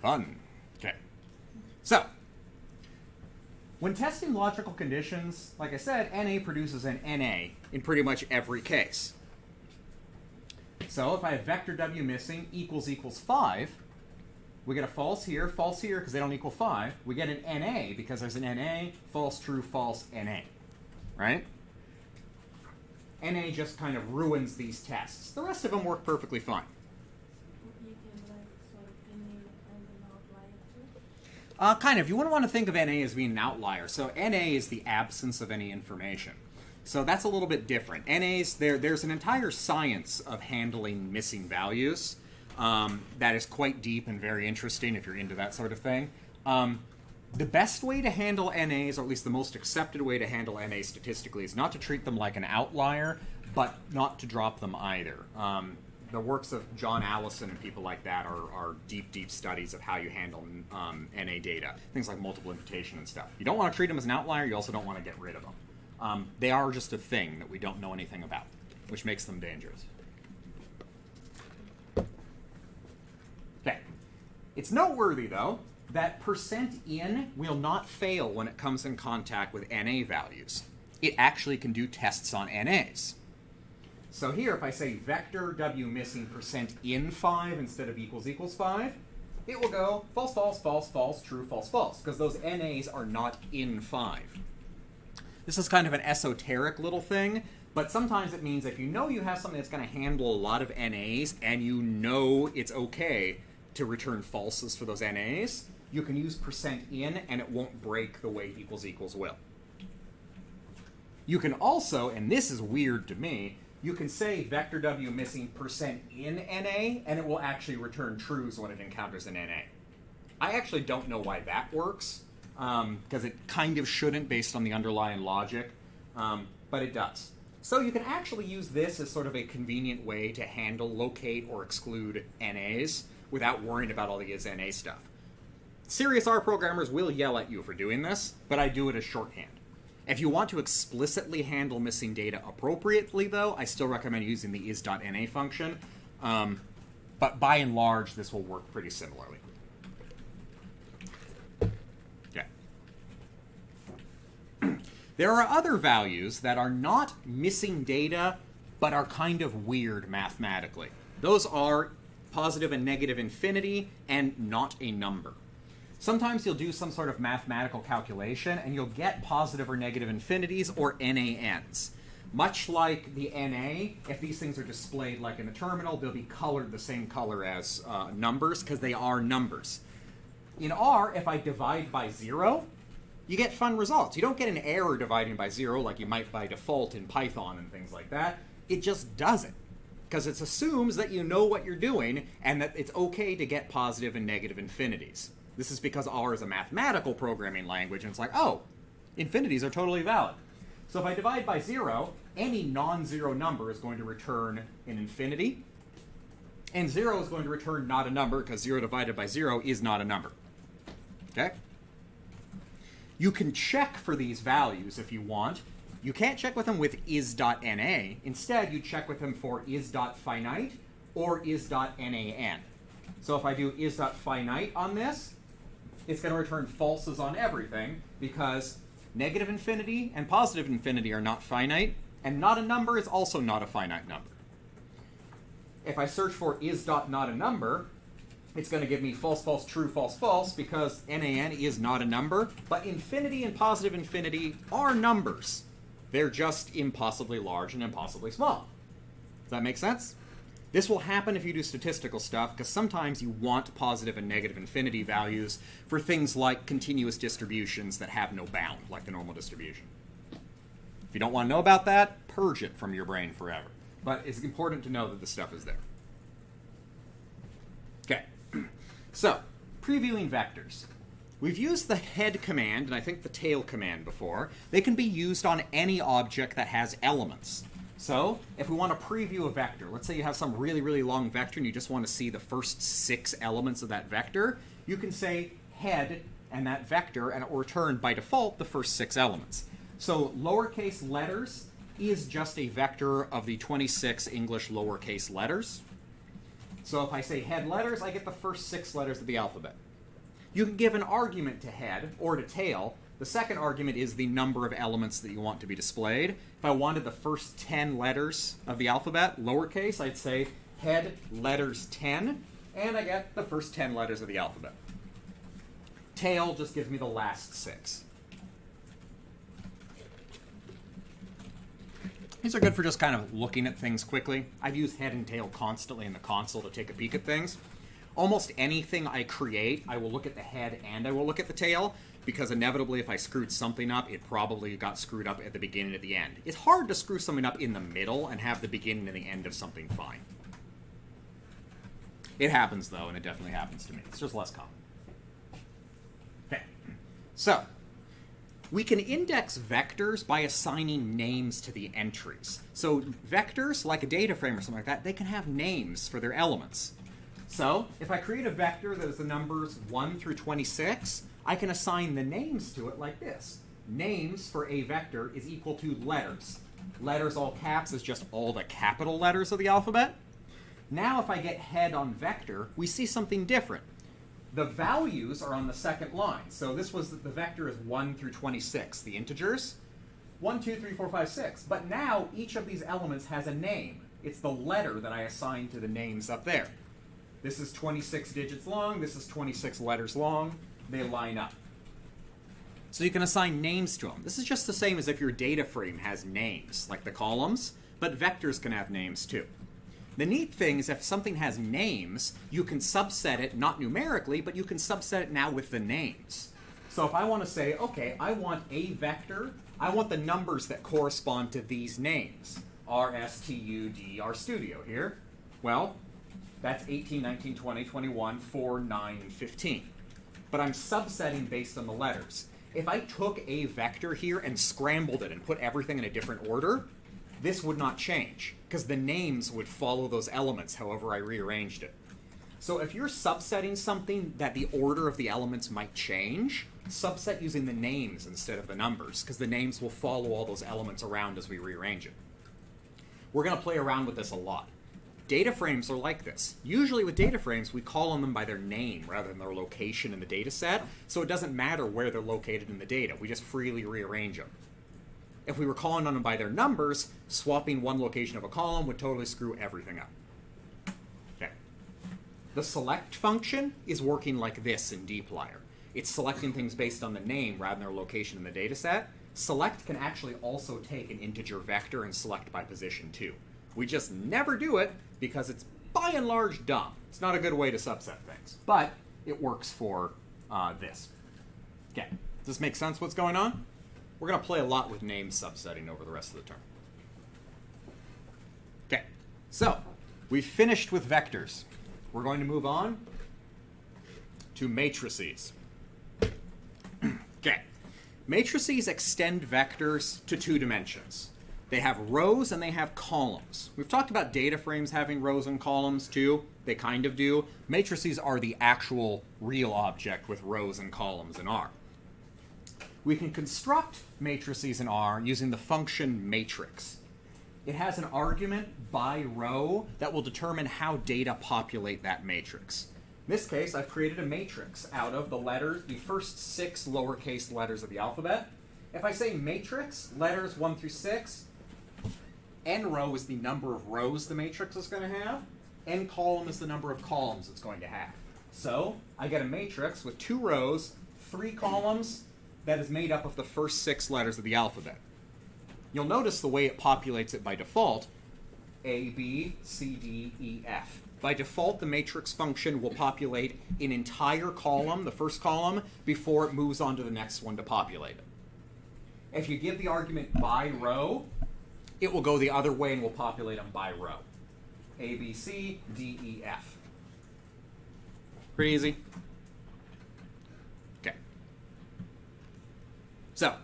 Fun. Okay. So, when testing logical conditions, like I said, NA produces an NA in pretty much every case. So if I have vector w missing equals 5, we get a false here because they don't equal 5. We get an NA because there's an NA, false, true, false, NA. Right? NA just kind of ruins these tests. The rest of them work perfectly fine. You can like sort of NA and an outlier too? Kind of. You wouldn't want to think of NA as being an outlier. So NA is the absence of any information. So that's a little bit different. NAs, there's an entire science of handling missing values that is quite deep and very interesting if you're into that sort of thing. The best way to handle NAs, or at least the most accepted way to handle NAs statistically, is not to treat them like an outlier, but not to drop them either. The works of John Allison and people like that are deep, deep studies of how you handle NA data. Things like multiple imputation and stuff. You don't want to treat them as an outlier, you also don't want to get rid of them. They are just a thing that we don't know anything about, which makes them dangerous. Okay. It's noteworthy, though, that %in will not fail when it comes in contact with NA values. It actually can do tests on NAs. So here, if I say vector w missing %in 5 instead of equals 5, it will go false, false, false, false, true, false, false, because those NAs are not in 5. This is kind of an esoteric little thing, but sometimes it means if you know you have something that's going to handle a lot of NAs and you know it's okay to return falses for those NAs, you can use %in and it won't break the way equals will. You can also, and this is weird to me, you can say vector w missing %in NA and it will actually return trues when it encounters an NA. I actually don't know why that works, because it kind of shouldn't based on the underlying logic, but it does. So you can actually use this as sort of a convenient way to handle, locate, or exclude NAs without worrying about all the is-NA stuff. Serious R programmers will yell at you for doing this, but I do it as shorthand. If you want to explicitly handle missing data appropriately, though, I still recommend using the is.na function. But by and large, this will work pretty similarly. Okay. There are other values that are not missing data, but are kind of weird mathematically. Those are positive and negative infinity and not a number. Sometimes you'll do some sort of mathematical calculation and you'll get positive or negative infinities or NaNs. Much like the NA, if these things are displayed like in a terminal, they'll be colored the same color as numbers because they are numbers. In R, if I divide by 0, you get fun results. You don't get an error dividing by 0 like you might by default in Python and things like that. It just does it because it assumes that you know what you're doing and that it's okay to get positive and negative infinities. This is because R is a mathematical programming language, and it's like, oh, infinities are totally valid. So if I divide by 0, any non-zero number is going to return an infinity, and 0 is going to return not a number, because 0 divided by 0 is not a number. Okay? You can check for these values if you want. You can't check with them with is.na. Instead, you check with them for is.finite or is.nan. So if I do is.finite on this, it's going to return falses on everything because negative infinity and positive infinity are not finite, and not a number is also not a finite number. If I search for is.not a number, it's going to give me false, false, true, false, false, because NaN is not a number, but infinity and positive infinity are numbers. They're just impossibly large and impossibly small. Does that make sense? This will happen if you do statistical stuff, because sometimes you want positive and negative infinity values for things like continuous distributions that have no bound, like the normal distribution. If you don't want to know about that, purge it from your brain forever. But it's important to know that this stuff is there. Okay, so previewing vectors. We've used the head command, and I think the tail command before. They can be used on any object that has elements. So if we want to preview a vector, let's say you have some really, really long vector and you just want to see the first 6 elements of that vector, you can say head and that vector, and it will return by default the first 6 elements. So lowercase letters is just a vector of the 26 English lowercase letters. So if I say head letters, I get the first 6 letters of the alphabet. You can give an argument to head or to tail. The second argument is the number of elements that you want to be displayed. If I wanted the first 10 letters of the alphabet, lowercase, I'd say head letters 10, and I get the first 10 letters of the alphabet. Tail just gives me the last 6. These are good for just kind of looking at things quickly. I've used head and tail constantly in the console to take a peek at things. Almost anything I create, I will look at the head and I will look at the tail, because inevitably if I screwed something up, it probably got screwed up at the beginning and the end. It's hard to screw something up in the middle and have the beginning and the end of something fine. It happens, though, and it definitely happens to me. It's just less common. Okay, so we can index vectors by assigning names to the entries. So vectors, like a data frame or something like that, they can have names for their elements. So if I create a vector that is the numbers 1 through 26, I can assign the names to it like this. Names for a vector is equal to letters. Letters all caps is just all the capital letters of the alphabet. Now if I get head on vector, we see something different. The values are on the second line. So this was the vector is 1 through 26, the integers. 1, 2, 3, 4, 5, 6. But now each of these elements has a name. It's the letter that I assign to the names up there. This is 26 digits long. This is 26 letters long. They line up. So you can assign names to them. This is just the same as if your data frame has names, like the columns, but vectors can have names too. The neat thing is if something has names, you can subset it, not numerically, but you can subset it now with the names. So if I want to say, okay, I want a vector, I want the numbers that correspond to these names. R, S, T, U, D, R studio here. Well, that's 18, 19, 20, 21, 4, 9, and 15. But I'm subsetting based on the letters. If I took a vector here and scrambled it and put everything in a different order, this would not change, because the names would follow those elements however I rearranged it. So if you're subsetting something that the order of the elements might change, subset using the names instead of the numbers, because the names will follow all those elements around as we rearrange it. We're going to play around with this a lot. Data frames are like this. Usually with data frames, we call on them by their name rather than their location in the data set, so it doesn't matter where they're located in the data. We just freely rearrange them. If we were calling on them by their numbers, swapping one location of a column would totally screw everything up. Okay. The select function is working like this in dplyr. It's selecting things based on the name rather than their location in the data set. Select can actually also take an integer vector and select by position too. We just never do it because it's by and large dumb. It's not a good way to subset things, but it works for this. Okay, does this make sense what's going on? We're going to play a lot with name subsetting over the rest of the term. Okay, so we've finished with vectors. We're going to move on to matrices. Okay, matrices extend vectors to 2 dimensions. They have rows and they have columns. We've talked about data frames having rows and columns too. They kind of do. Matrices are the actual real object with rows and columns in R. We can construct matrices in R using the function matrix. It has an argument by row that will determine how data populate that matrix. In this case, I've created a matrix out of the letters, the first 6 lowercase letters of the alphabet. If I say matrix, letters 1 through 6, n row is the number of rows the matrix is going to have. N column is the number of columns it's going to have. So I get a matrix with 2 rows, 3 columns, that is made up of the first 6 letters of the alphabet. You'll notice the way it populates it by default, A, B, C, D, E, F. By default, the matrix function will populate an entire column, the first column, before it moves on to the next one to populate it. If you give the argument by row, it will go the other way and will populate them by row. A, B, C, D, E, F. Pretty easy. Okay. So,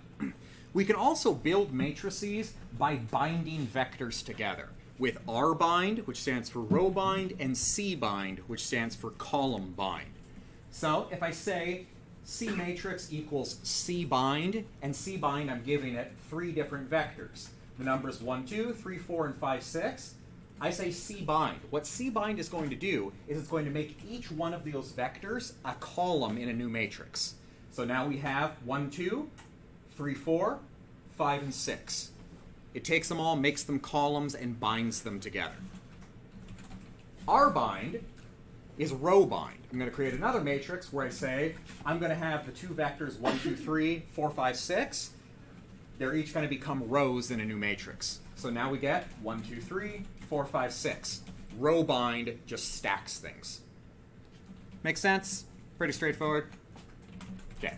we can also build matrices by binding vectors together with rbind, which stands for row bind, and cbind, which stands for column bind. So, if I say C matrix equals cbind, and cbind I'm giving it 3 different vectors. The numbers 1, 2, 3, 4, and 5, 6. I say cbind. What cbind is going to do is it's going to make each one of those vectors a column in a new matrix. So now we have 1, 2, 3, 4, 5, and 6. It takes them all, makes them columns, and binds them together. Rbind is row bind. I'm going to create another matrix where I say I'm going to have the 2 vectors 1, 2, 3, 4, 5, 6. They're each going to become rows in a new matrix. So now we get 1, 2, 3, 4, 5, 6. Row bind just stacks things. Make sense? Pretty straightforward. Okay.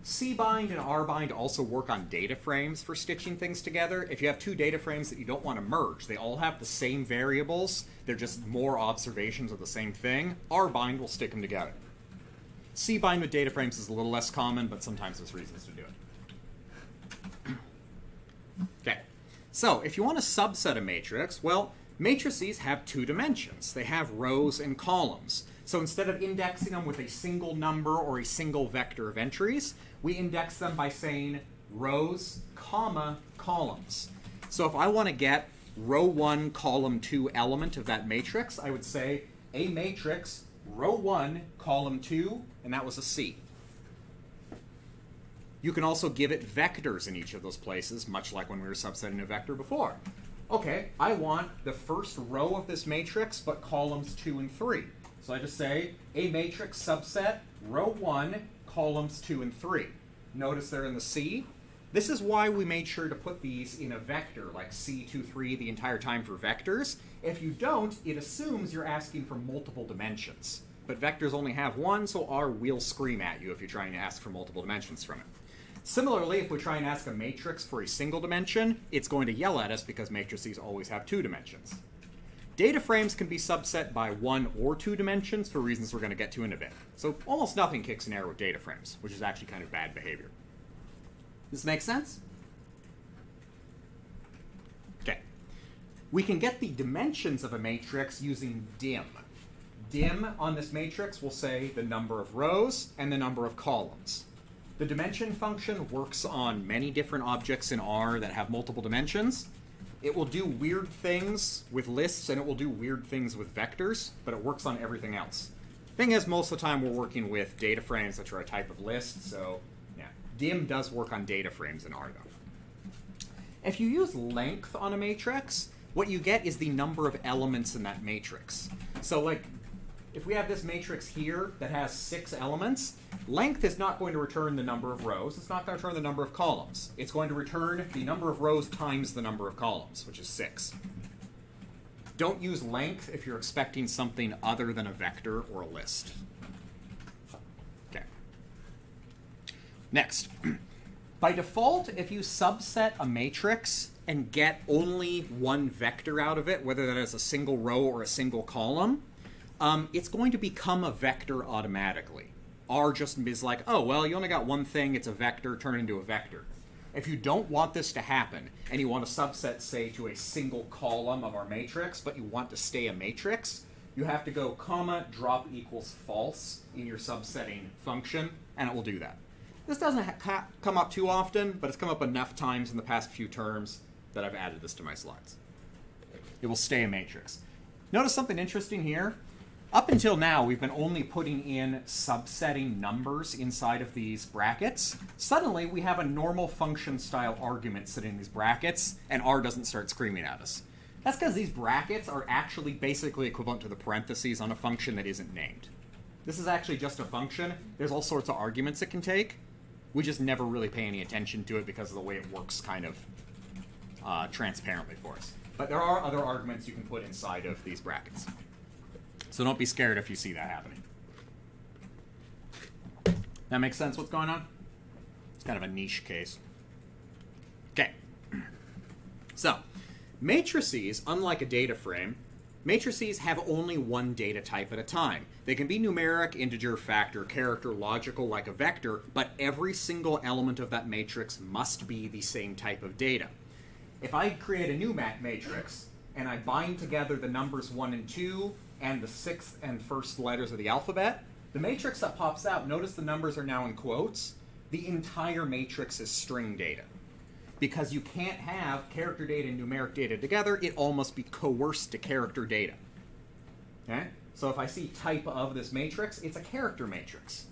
Cbind and rbind also work on data frames for stitching things together. If you have 2 data frames that you don't want to merge, they all have the same variables, they're just more observations of the same thing, rbind will stick them together. Cbind with data frames is a little less common, but sometimes there's reasons to do it. Okay, so if you want to subset a matrix, well, matrices have 2 dimensions. They have rows and columns. So instead of indexing them with a single number or a single vector of entries, we index them by saying rows, comma, columns. So if I want to get row 1, column 2 element of that matrix, I would say a matrix, row 1, column 2, and that was a C. You can also give it vectors in each of those places, much like when we were subsetting a vector before. Okay, I want the first row of this matrix, but columns 2 and 3. So I just say a matrix subset, row 1, columns 2 and 3. Notice they're in the C. This is why we made sure to put these in a vector, like C23 the entire time for vectors. If you don't, it assumes you're asking for multiple dimensions. But vectors only have 1, so R will scream at you if you're trying to ask for multiple dimensions from it. Similarly, if we try and ask a matrix for a single dimension, it's going to yell at us because matrices always have 2 dimensions. Data frames can be subset by 1 or 2 dimensions for reasons we're going to get to in a bit. So almost nothing kicks an error with data frames, which is actually kind of bad behavior. Does this make sense? Okay. We can get the dimensions of a matrix using dim. Dim on this matrix will say the number of rows and the number of columns. The dimension function works on many different objects in R that have multiple dimensions. It will do weird things with lists, and it will do weird things with vectors, but it works on everything else. Thing is, most of the time we're working with data frames, which are a type of list, so yeah. dim does work on data frames in R, though. If you use length on a matrix, what you get is the number of elements in that matrix. So like, if we have this matrix here that has 6 elements, length is not going to return the number of rows. It's not going to return the number of columns. It's going to return the number of rows times the number of columns, which is 6. Don't use length if you're expecting something other than a vector or a list. Okay. Next. By default, if you subset a matrix and get only one vector out of it, whether that is a single row or a single column, it's going to become a vector automatically. R just is like, oh, well, you only got one thing, it's a vector, turn it into a vector. If you don't want this to happen, and you want to subset, say, to a single column of our matrix, but you want to stay a matrix, you have to go comma drop equals false in your subsetting function, and it will do that. This doesn't come up too often, but it's come up enough times in the past few terms that I've added this to my slides. It will stay a matrix. Notice something interesting here. Up until now, we've been only putting in subsetting numbers inside of these brackets. Suddenly, we have a normal function-style argument sitting in these brackets, and R doesn't start screaming at us. That's because these brackets are actually basically equivalent to the parentheses on a function that isn't named. This is actually just a function. There's all sorts of arguments it can take. We just never really pay any attention to it because of the way it works kind of transparently for us. But there are other arguments you can put inside of these brackets. So don't be scared if you see that happening. That makes sense what's going on? It's kind of a niche case. Okay. So, matrices, unlike a data frame, matrices have only one data type at a time. They can be numeric, integer, factor, character, logical, like a vector, but every single element of that matrix must be the same type of data. If I create a new matrix, and I bind together the numbers 1 and 2, and the 6th and 1st letters of the alphabet, the matrix that pops out, notice the numbers are now in quotes, the entire matrix is string data. Because you can't have character data and numeric data together, it all must be coerced to character data. Okay? So if I see type of this matrix, it's a character matrix.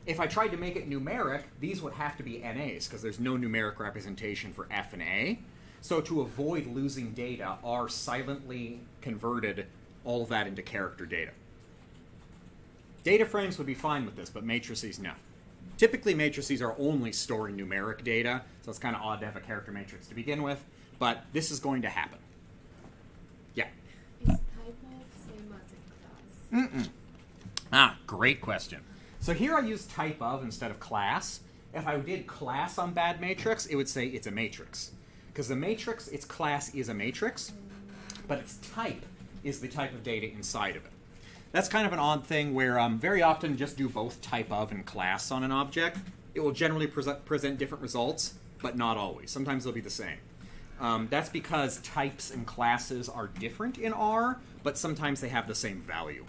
If I tried to make it numeric, these would have to be NAs, because there's no numeric representation for F and A. So to avoid losing data, R silently converted all of that into character data. Data frames would be fine with this, but matrices, no. Typically, matrices are only storing numeric data, so it's kind of odd to have a character matrix to begin with, but this is going to happen. Yeah? Is type of same as a class? Ah, great question. So here I use type of instead of class. If I did class on bad matrix, it would say it's a matrix. Because the matrix, its class is a matrix, but its type is the type of data inside of it. That's kind of an odd thing where very often just do both type of and class on an object. It will generally present different results, but not always. Sometimes they'll be the same. That's because types and classes are different in R, but sometimes they have the same value.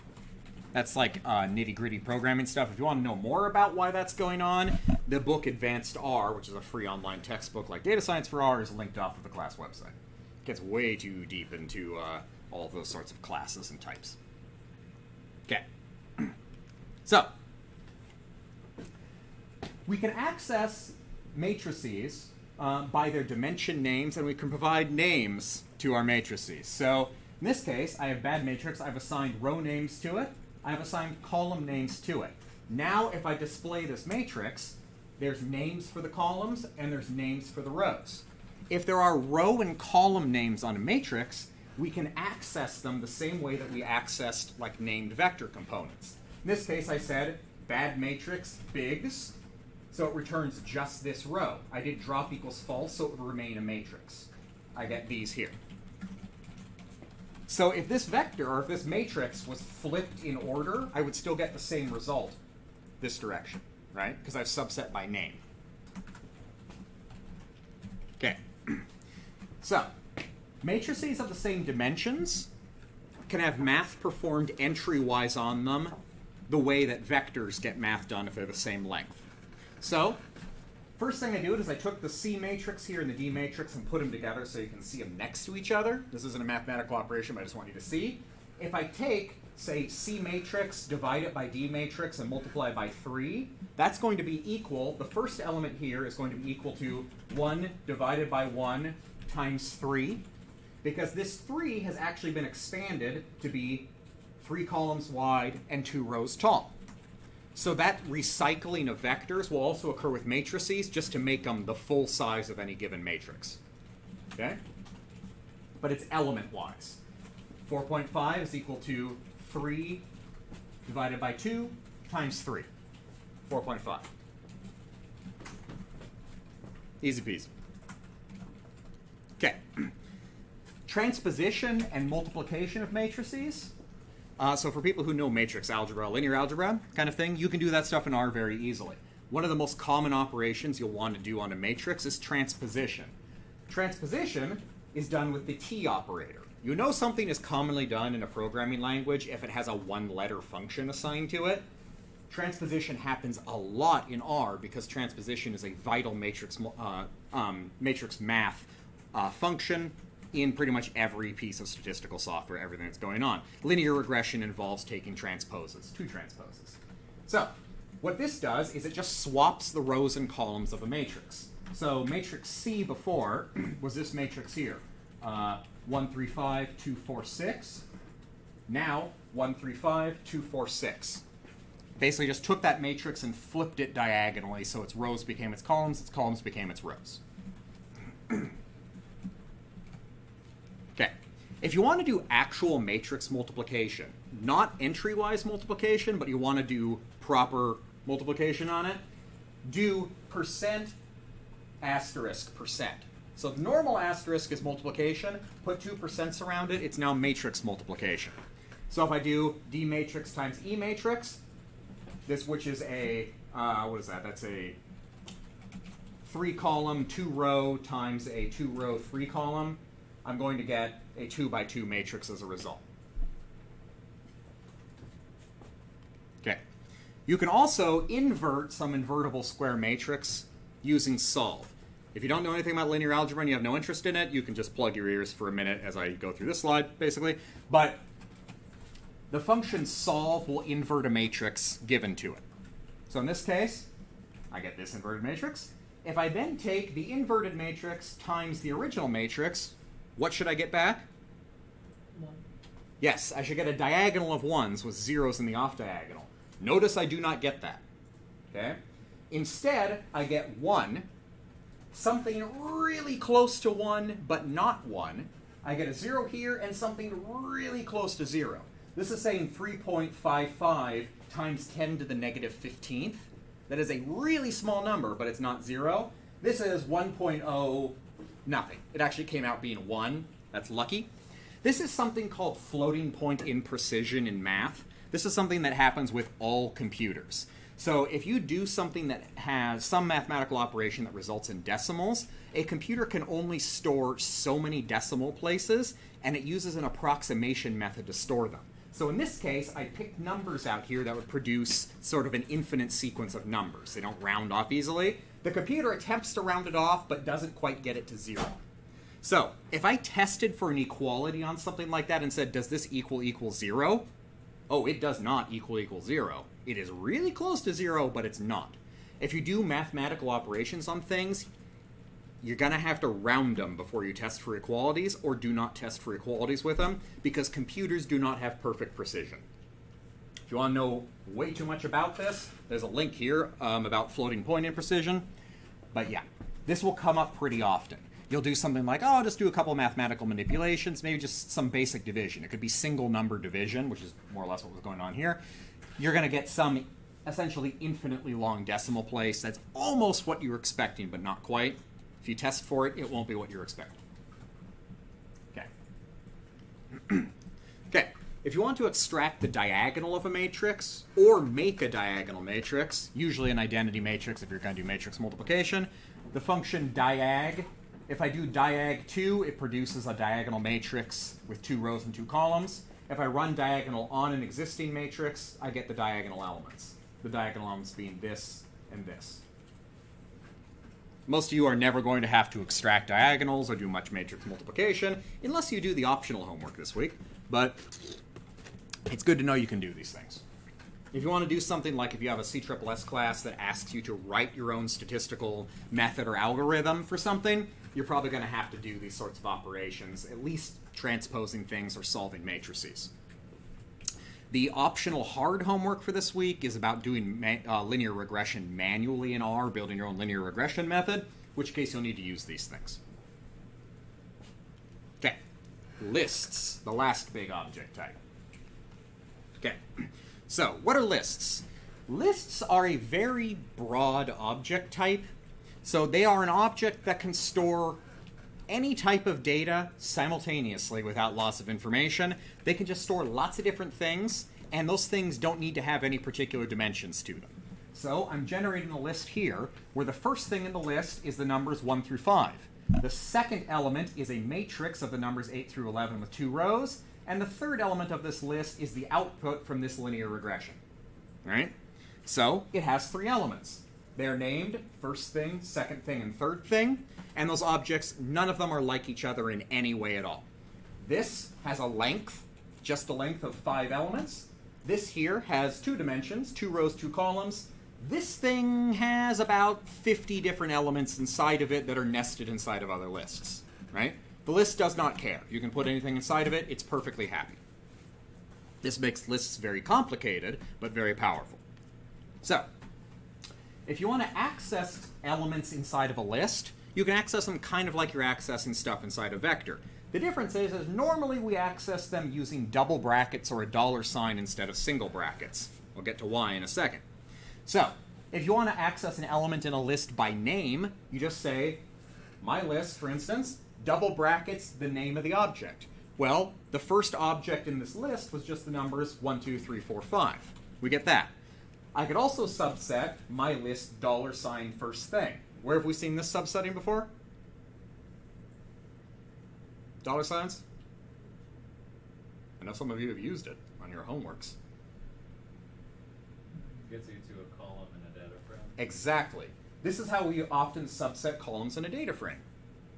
That's like nitty-gritty programming stuff. If you want to know more about why that's going on, the book Advanced R, which is a free online textbook like Data Science for R, is linked off of the class website. It gets way too deep into all of those sorts of classes and types. Okay. So, we can access matrices by their dimension names, and we can provide names to our matrices. So, in this case, I have bad matrix. I've assigned row names to it. I've assigned column names to it. Now, if I display this matrix, there's names for the columns, and there's names for the rows. If there are row and column names on a matrix, we can access them the same way that we accessed like named vector components. In this case, I said bad matrix bigs, so it returns just this row. I did drop equals false, so it would remain a matrix. I get these here. So if this vector, or if this matrix was flipped in order, I would still get the same result this direction, right? Because I've subset by name. Okay. So, matrices of the same dimensions can have math performed entry-wise on them the way that vectors get math done if they're the same length. So, First thing I do is I took the C matrix here and the D matrix and put them together so you can see them next to each other. This isn't a mathematical operation, but I just want you to see. If I take, say, C matrix, divide it by D matrix, and multiply by 3, that's going to be equal, the first element here is going to be equal to 1 divided by 1 times 3, because this 3 has actually been expanded to be 3 columns wide and 2 rows tall. So that recycling of vectors will also occur with matrices just to make them the full size of any given matrix. Okay? But it's element-wise. 4.5 is equal to 3 divided by 2 times 3. 4.5. Easy peasy. Okay. Transposition and multiplication of matrices. So for people who know matrix algebra, linear algebra kind of thing, you can do that stuff in R very easily. One of the most common operations you'll want to do on a matrix is transposition. Transposition is done with the T operator. You know something is commonly done in a programming language if it has a one-letter function assigned to it. Transposition happens a lot in R because transposition is a vital matrix, matrix math function in pretty much every piece of statistical software, everything that's going on. Linear regression involves taking transposes, 2 transposes. So what this does is it just swaps the rows and columns of a matrix. So matrix C before was this matrix here, 1, 3, 5, 2, 4, 6. Now 1, 3, 5, 2, 4, 6. Basically just took that matrix and flipped it diagonally so its rows became its columns became its rows. Okay, if you want to do actual matrix multiplication, not entry-wise multiplication, but you want to do proper multiplication on it, do percent asterisk percent. So the normal asterisk is multiplication, put 2 percents around it, it's now matrix multiplication. So if I do D matrix times E matrix, this which is a, what is that? That's a 3-column, 2-row times a 2-row, 3-column. I'm going to get a 2 by 2 matrix as a result. Okay. You can also invert some invertible square matrix using solve. If you don't know anything about linear algebra and you have no interest in it, you can just plug your ears for a minute as I go through this slide, basically. But the function solve will invert a matrix given to it. So in this case, I get this inverted matrix. If I then take the inverted matrix times the original matrix, what should I get back? 1. Yes, I should get a diagonal of 1s with 0s in the off diagonal. Notice I do not get that. Okay? Instead, I get 1, something really close to 1, but not 1. I get a 0 here and something really close to 0. This is saying 3.55 times 10 to the negative 15th. That is a really small number, but it's not 0. This is 1.0 nothing. It actually came out being 1. That's lucky. This is something called floating point imprecision in math. This is something that happens with all computers. So if you do something that has some mathematical operation that results in decimals, a computer can only store so many decimal places, and it uses an approximation method to store them. So in this case, I picked numbers out here that would produce sort of an infinite sequence of numbers. They don't round off easily. The computer attempts to round it off, but doesn't quite get it to 0. So if I tested for an equality on something like that and said, does this equal 0? Oh, it does not equal 0. It is really close to 0, but it's not. If you do mathematical operations on things, you're going to have to round them before you test for equalities, or do not test for equalities with them, because computers do not have perfect precision. If you want to know way too much about this, there's a link here about floating point imprecision. But yeah, this will come up pretty often. You'll do something like, oh, I'll just do a couple mathematical manipulations, maybe just some basic division. It could be single number division, which is more or less what was going on here. You're going to get some essentially infinitely long decimal place. That's almost what you were expecting, but not quite. If you test for it, it won't be what you're expecting. Okay. Okay. If you want to extract the diagonal of a matrix, or make a diagonal matrix, usually an identity matrix if you're going to do matrix multiplication, the function diag, if I do diag2, it produces a diagonal matrix with 2 rows and 2 columns. If I run diagonal on an existing matrix, I get the diagonal elements. The diagonal elements being this and this. Most of you are never going to have to extract diagonals or do much matrix multiplication, unless you do the optional homework this week. But it's good to know you can do these things. If you want to do something like if you have a CSSS class that asks you to write your own statistical method or algorithm for something, you're probably going to have to do these sorts of operations, at least transposing things or solving matrices. The optional hard homework for this week is about doing linear regression manually in R, building your own linear regression method, in which case you'll need to use these things. Okay, lists, the last big object type. Okay, so what are lists? Lists are a very broad object type. So they are an object that can store any type of data simultaneously without loss of information. They can just store lots of different things, and those things don't need to have any particular dimensions to them. So I'm generating a list here where the first thing in the list is the numbers 1 through 5. The second element is a matrix of the numbers 8 through 11 with 2 rows, and the third element of this list is the output from this linear regression. All right? So it has 3 elements. They're named first thing, second thing, and third thing, and those objects, none of them are like each other in any way at all. This has a length, just a length of 5 elements. This here has 2 dimensions, 2 rows, 2 columns. This thing has about 50 different elements inside of it that are nested inside of other lists, right? The list does not care. You can put anything inside of it, it's perfectly happy. This makes lists very complicated, but very powerful. So, if you want to access elements inside of a list, you can access them kind of like you're accessing stuff inside a vector. The difference is normally we access them using double brackets or a $sign instead of single brackets. We'll get to why in a second. So, if you want to access an element in a list by name, you just say, my list, for instance, double brackets the name of the object. Well, the first object in this list was just the numbers 1, 2, 3, 4, 5. We get that. I could also subset my list $sign first thing. Where have we seen this subsetting before? Dollar signs? I know some of you have used it on your homeworks. Gets you to a column in a data frame. Exactly. This is how we often subset columns in a data frame.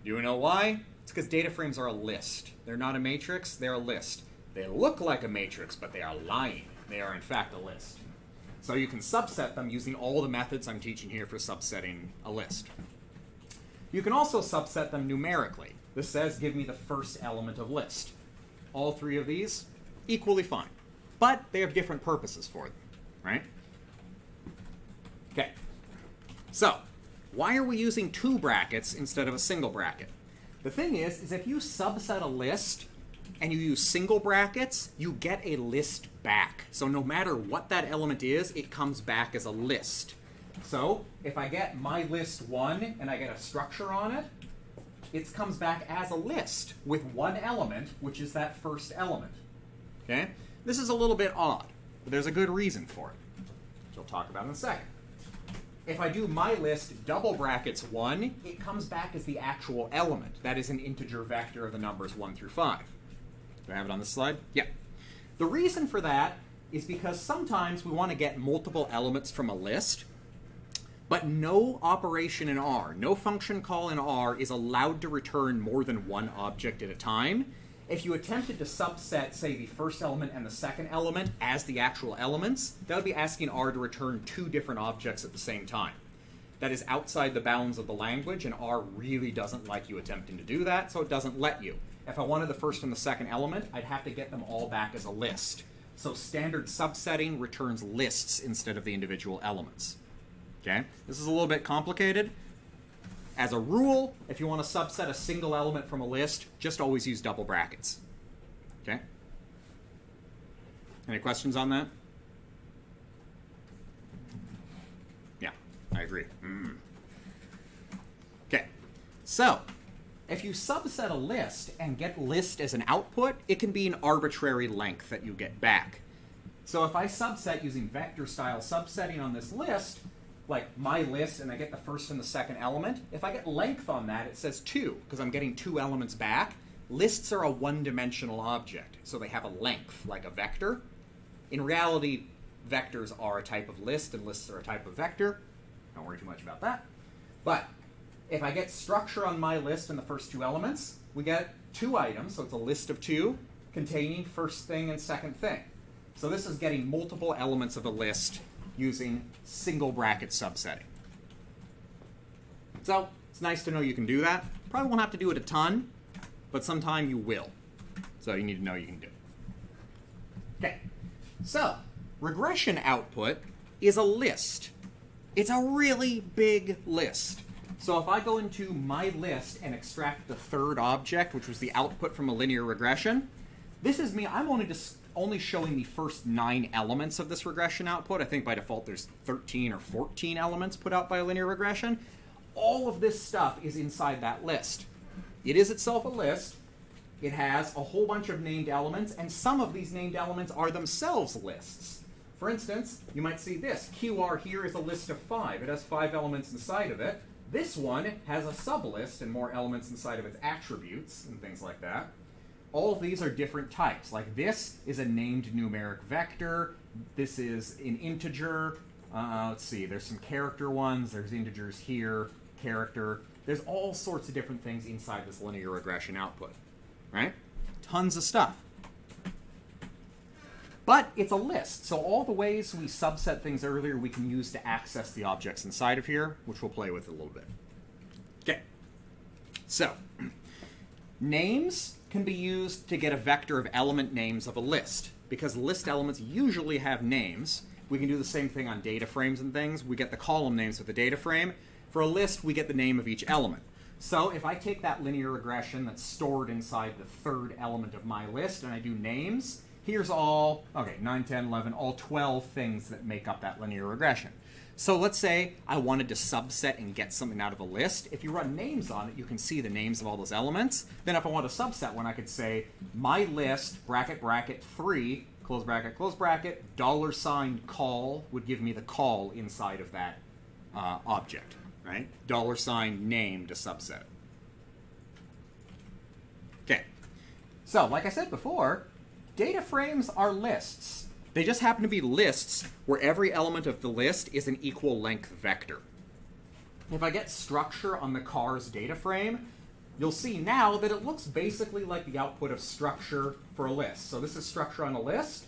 Do you know why? It's because data frames are a list. They're not a matrix, they're a list. They look like a matrix, but they are lying. They are in fact a list. So you can subset them using all the methods I'm teaching here for subsetting a list. You can also subset them numerically. This says, give me the first element of list. All 3 of these, equally fine. But they have different purposes for them, right? Okay. So, why are we using 2 brackets instead of a single bracket? The thing is if you subset a list and you use single brackets, you get a list back. So no matter what that element is, it comes back as a list. So if I get my list 1 and I get a structure on it, it comes back as a list with 1 element, which is that first element. Okay? This is a little bit odd, but there's a good reason for it, which I'll talk about in a second. If I do my list double brackets 1, it comes back as the actual element. That is an integer vector of the numbers 1 through 5. Do I have it on this slide? Yeah. The reason for that is because sometimes we want to get multiple elements from a list, but no operation in R, no function call in R is allowed to return more than 1 object at a time. If you attempted to subset, say, the first element and the second element as the actual elements, that would be asking R to return 2 different objects at the same time. That is outside the bounds of the language, and R really doesn't like you attempting to do that, so it doesn't let you. If I wanted the first and the second element, I'd have to get them all back as a list. So standard subsetting returns lists instead of the individual elements. Okay? This is a little bit complicated. As a rule, if you want to subset a single element from a list, just always use double brackets. Okay? Any questions on that? Yeah, I agree. Okay, so if you subset a list and get list as an output, it can be an arbitrary length that you get back. So if I subset using vector style subsetting on this list, like my list, and I get the first and the second element, if I get length on that, it says 2, because I'm getting 2 elements back. Lists are a one-dimensional object, so they have a length, like a vector. In reality, vectors are a type of list, and lists are a type of vector. Don't worry too much about that. But If I get structure on my list in the first two elements, we get two items, so it's a list of two containing first thing and second thing. So this is getting multiple elements of a list using single bracket subsetting. So it's nice to know you can do that. Probably won't have to do it a ton, but sometime you will. So you need to know you can do it. Okay, so regression output is a list. It's a really big list. So if I go into my list and extract the third object, which was the output from a linear regression, this is me. I'm only showing the first 9 elements of this regression output. I think by default there's 13 or 14 elements put out by a linear regression. All of this stuff is inside that list. It is itself a list. It has a whole bunch of named elements, and some of these named elements are themselves lists. For instance, you might see this. QR here is a list of 5. It has 5 elements inside of it. This one has a sublist and more elements inside of its attributes and things like that. All of these are different types. Like this is a named numeric vector. This is an integer. Let's see, there's some character ones. There's integers here, character. There's all sorts of different things inside this linear regression output, right? Tons of stuff. But it's a list, so all the ways we subset things earlier we can use to access the objects inside of here, which we'll play with a little bit. Okay, so names can be used to get a vector of element names of a list. Because list elements usually have names, we can do the same thing on data frames and things. We get the column names with the data frame. For a list, we get the name of each element. So if I take that linear regression that's stored inside the third element of my list and I do names, here's all, okay, 9, 10, 11, all 12 things that make up that linear regression. So let's say I wanted to subset and get something out of a list. If you run names on it, you can see the names of all those elements. Then if I want to subset one, I could say my list, bracket, bracket, 3, close bracket, $ call would give me the call inside of that object, right? $ name to subset. Okay, so like I said before, data frames are lists. They just happen to be lists where every element of the list is an equal length vector. If I get structure on the cars data frame, you'll see now that it looks basically like the output of structure for a list. So this is structure on a list.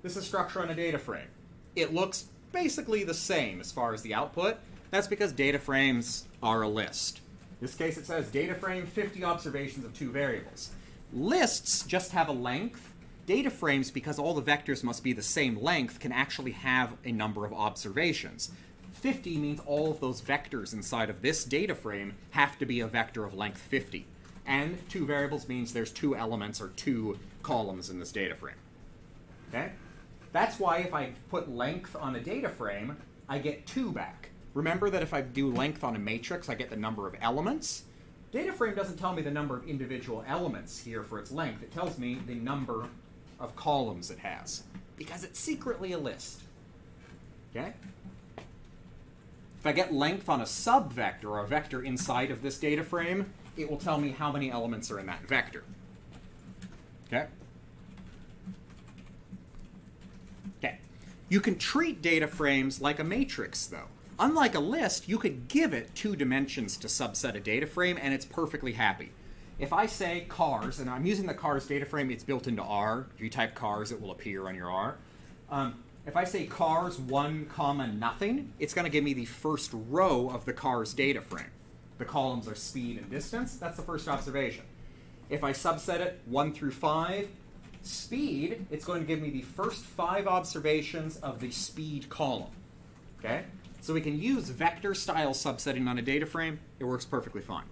This is structure on a data frame. It looks basically the same as far as the output. That's because data frames are a list. In this case, it says data frame 50 observations of 2 variables. Lists just have a length. Data frames, because all the vectors must be the same length, can actually have a number of observations. 50 means all of those vectors inside of this data frame have to be a vector of length 50. And 2 variables means there's 2 elements or 2 columns in this data frame. Okay? That's why if I put length on a data frame, I get 2 back. Remember that if I do length on a matrix, I get the number of elements. Data frame doesn't tell me the number of individual elements here for its length. It tells me the number of columns it has, because it's secretly a list. Okay? If I get length on a subvector, or a vector inside of this data frame, it will tell me how many elements are in that vector. Okay? Okay. You can treat data frames like a matrix, though. Unlike a list, you could give it 2 dimensions to subset a data frame, and it's perfectly happy. If I say cars, and I'm using the cars data frame, it's built into R. If you type cars, it will appear on your R. If I say cars 1, nothing, it's going to give me the first row of the cars data frame. The columns are speed and distance. That's the first observation. If I subset it 1 through 5, speed, it's going to give me the first 5 observations of the speed column. Okay? So we can use vector-style subsetting on a data frame. It works perfectly fine.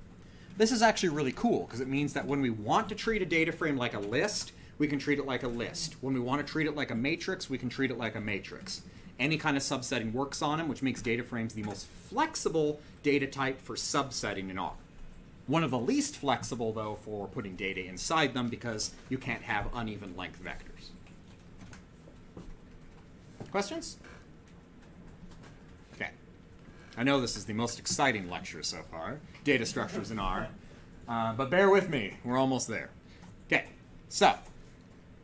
This is actually really cool, because it means that when we want to treat a data frame like a list, we can treat it like a list. When we want to treat it like a matrix, we can treat it like a matrix. Any kind of subsetting works on them, which makes data frames the most flexible data type for subsetting in R. One of the least flexible, though, for putting data inside them, because you can't have uneven length vectors. Questions? Okay. I know this is the most exciting lecture so far, data structures in R, but bear with me, we're almost there. Okay, so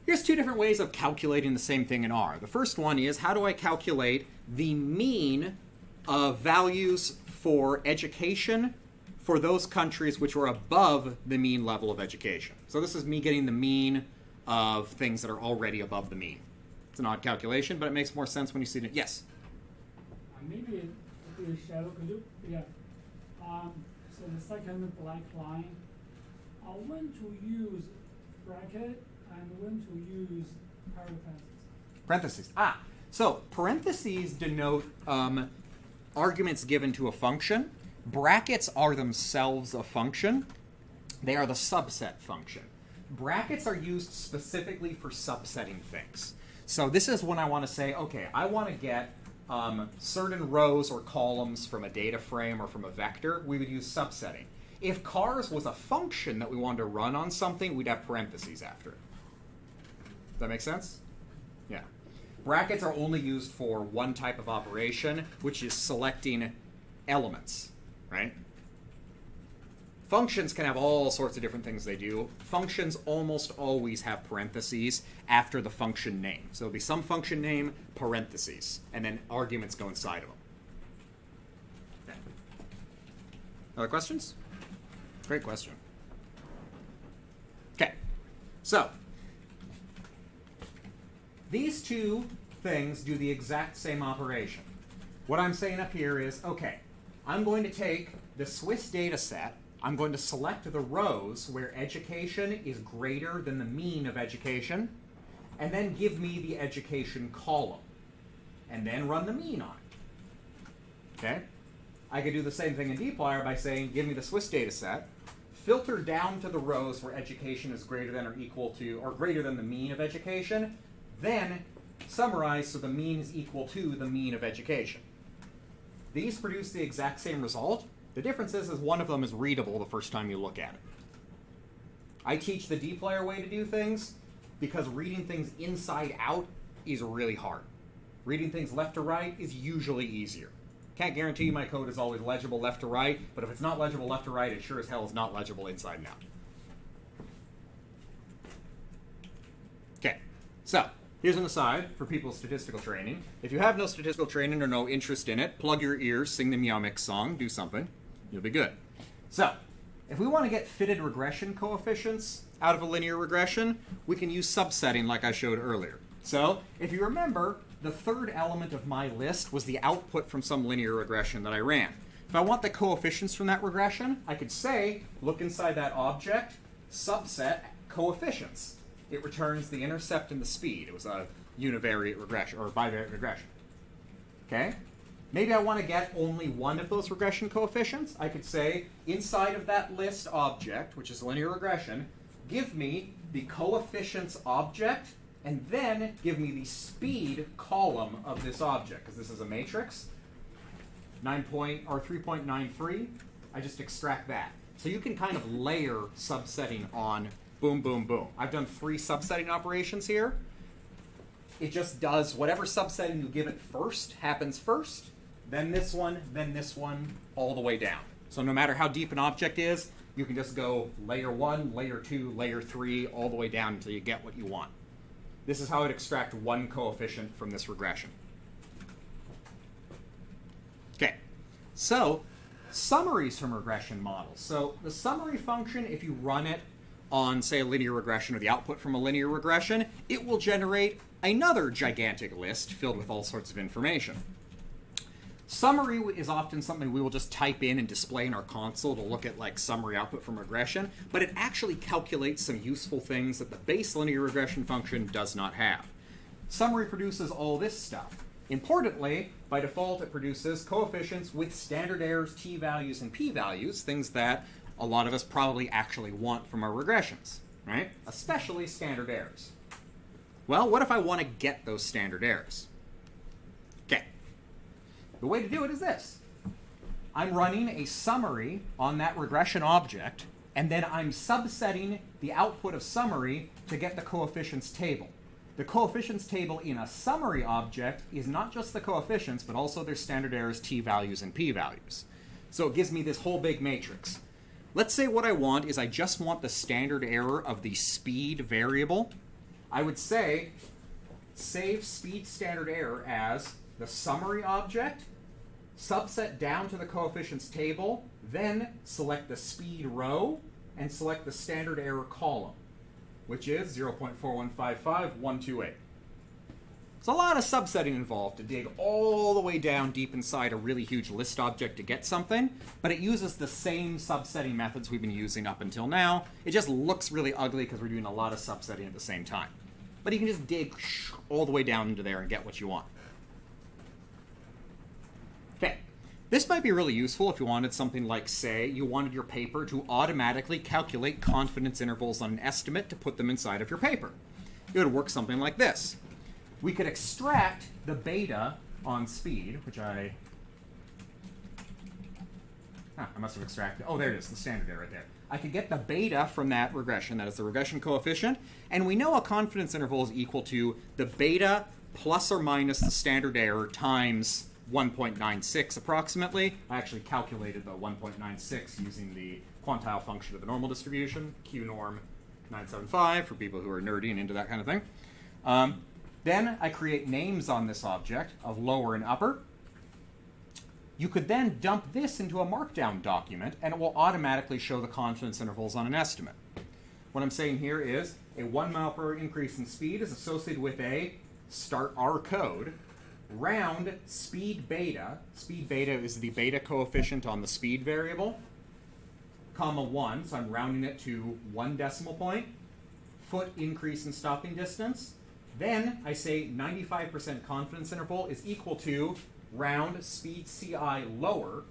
here's 2 different ways of calculating the same thing in R. The first one is, how do I calculate the mean values for education for those countries which were above the mean level of education. So this is me getting the mean of things that are already above the mean. It's an odd calculation, but it makes more sense when you see it. Yes? Maybe a bit shallow. Could you? Yeah. So the second blank line, when to use bracket and when to use parentheses. Parentheses. So parentheses denote arguments given to a function. Brackets are themselves a function. They are the subset function. Brackets are used specifically for subsetting things. So this is when I want to say, okay, I want to get certain rows or columns from a data frame or from a vector. We would use subsetting. If cars was a function that we wanted to run on something, we'd have parentheses after it. Does that make sense? Yeah. Brackets are only used for one type of operation, which is selecting elements, right? Functions can have all sorts of different things they do. Functions almost always have parentheses after the function name. So it'll be some function name, parentheses, and then arguments go inside of them. Okay. Other questions? Great question. Okay, so these two things do the exact same operation. What I'm saying up here is, okay, I'm going to take the Swiss data set, I'm going to select the rows where education is greater than the mean of education, and then give me the education column, and then run the mean on it. Okay? I could do the same thing in dplyr by saying, give me the Swiss data set, filter down to the rows where education is greater than or equal to, or greater than the mean of education, then summarize so the mean is equal to the mean of education. These produce the exact same result. The difference is one of them is readable the first time you look at it. I teach the dplyr way to do things because reading things inside out is really hard. Reading things left to right is usually easier. Can't guarantee you my code is always legible left to right, but if it's not legible left to right, it sure as hell is not legible inside and out. Okay, so here's an aside for people's statistical training. If you have no statistical training or no interest in it, plug your ears, sing the Meow Mix song, do something. You'll be good. So, if we want to get fitted regression coefficients out of a linear regression, we can use subsetting like I showed earlier. So, if you remember, the third element of my list was the output from some linear regression that I ran. If I want the coefficients from that regression, I could say, look inside that object, subset coefficients. It returns the intercept and the speed. It was a univariate regression, or bivariate regression. Okay? Maybe I want to get only one of those regression coefficients. I could say, inside of that list object, which is linear regression, give me the coefficients object, and then give me the speed column of this object, because this is a matrix, 3.93. I just extract that. So you can kind of layer subsetting on boom, boom, boom. I've done 3 subsetting operations here. It just does whatever subsetting you give it first happens first, then this one, all the way down. So no matter how deep an object is, you can just go layer 1, layer 2, layer 3, all the way down until you get what you want. This is how I'd extract one coefficient from this regression. Okay, so summaries from regression models. So the summary function, if you run it on, say, a linear regression or the output from a linear regression, it will generate another gigantic list filled with all sorts of information. Summary is often something we will just type in and display in our console to look at like summary output from regression, but it actually calculates some useful things that the base linear regression function does not have. Summary produces all this stuff. Importantly, by default, it produces coefficients with standard errors, t-values, and p-values, things that a lot of us probably actually want from our regressions, right? Especially standard errors. Well, what if I want to get those standard errors? Okay. The way to do it is this. I'm running a summary on that regression object, and then I'm subsetting the output of summary to get the coefficients table. The coefficients table in a summary object is not just the coefficients, but also their standard errors, t-values, and p-values. So it gives me this whole big matrix. Let's say what I want is I just want the standard error of the speed variable. I would say save speed standard error as the summary object subset down to the coefficients table, then select the speed row and select the standard error column, which is 0.4155128. It's a lot of subsetting involved to dig all the way down deep inside a really huge list object to get something, but it uses the same subsetting methods we've been using up until now. It just looks really ugly because we're doing a lot of subsetting at the same time. But you can just dig all the way down into there and get what you want. Okay, this might be really useful if you wanted something like, say, you wanted your paper to automatically calculate confidence intervals on an estimate to put them inside of your paper. It would work something like this. We could extract the beta on speed, which I must have extracted. Oh, there it is, the standard error right there. I could get the beta from that regression, that is the regression coefficient, and we know a confidence interval is equal to the beta plus or minus the standard error times 1.96 approximately. I actually calculated the 1.96 using the quantile function of the normal distribution, qnorm 975, for people who are nerdy and into that kind of thing. Then I create names on this object of lower and upper. You could then dump this into a markdown document, and it will automatically show the confidence intervals on an estimate. What I'm saying here is a 1 mile per hour increase in speed is associated with a start our code, round speed beta. Speed beta is the beta coefficient on the speed variable, comma 1, so I'm rounding it to 1 decimal point, foot increase in stopping distance. Then I say 95% confidence interval is equal to round speed CI lower.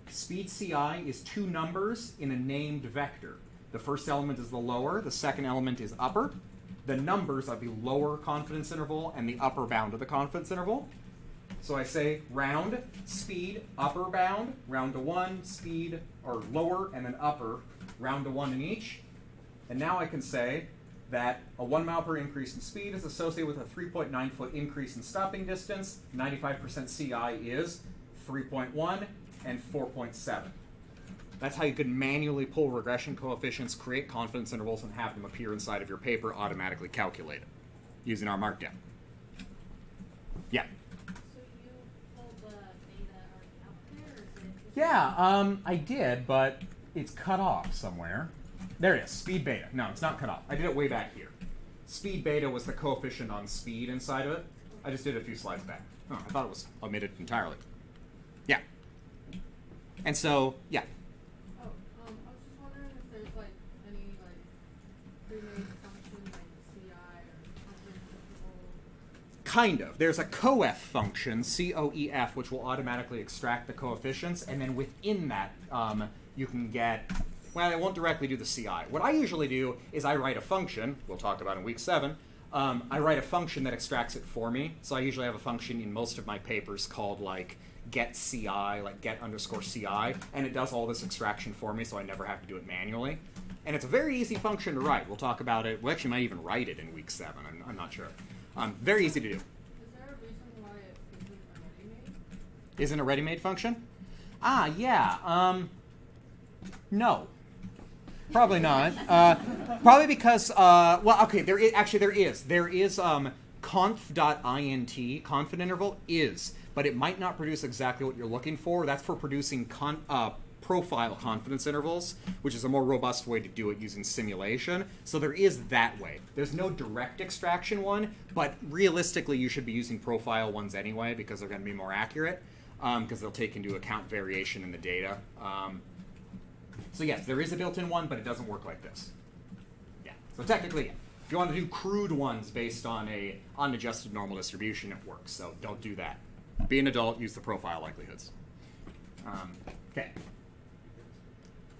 Speed CI is 2 numbers in a named vector. The first element is the lower, the second element is upper. The numbers are the lower confidence interval and the upper bound of the confidence interval. So I say round speed upper bound, round to 1, speed, or lower, and then upper, round to 1 in each. And now I can say that a 1 mile per increase in speed is associated with a 3.9 foot increase in stopping distance. 95% CI is 3.1 and 4.7. That's how you could manually pull regression coefficients, create confidence intervals, and have them appear inside of your paper automatically calculated using our markdown. Yeah? So you pulled the data already out there, or is it? Yeah, I did, but it's cut off somewhere. There it is, speed beta. No, it's not cut off. I did it way back here. Speed beta was the coefficient on speed inside of it. I just did it a few slides back. Oh, I thought it was omitted entirely. Yeah. And so, yeah. Oh, I was just wondering if there's like any like pre-made function like CI or confidence interval. Kind of. There's a coef function, COEF, which will automatically extract the coefficients, and then within that, you can get. Well, it won't directly do the CI. What I usually do is I write a function, we'll talk about in week 7, I write a function that extracts it for me. So I usually have a function in most of my papers called like get CI, like get underscore CI, and it does all this extraction for me so I never have to do it manually. And it's a very easy function to write. We'll talk about it. We actually might even write it in week 7. I'm not sure. Very easy to do. Is there a reason why it isn't a ready-made? Isn't a ready-made function? Ah, yeah. No. Probably not. Probably because, well, okay, there is. There is conf.int, confident interval, is, but it might not produce exactly what you're looking for. That's for producing profile confidence intervals, which is a more robust way to do it using simulation. So there is that way. There's no direct extraction one, but realistically you should be using profile ones anyway because they're going to be more accurate because they'll take into account variation in the data. So yes, there is a built-in one, but it doesn't work like this. Yeah. So technically, yeah. If you want to do crude ones based on a unadjusted normal distribution, it works. So don't do that. Be an adult, use the profile likelihoods. Okay.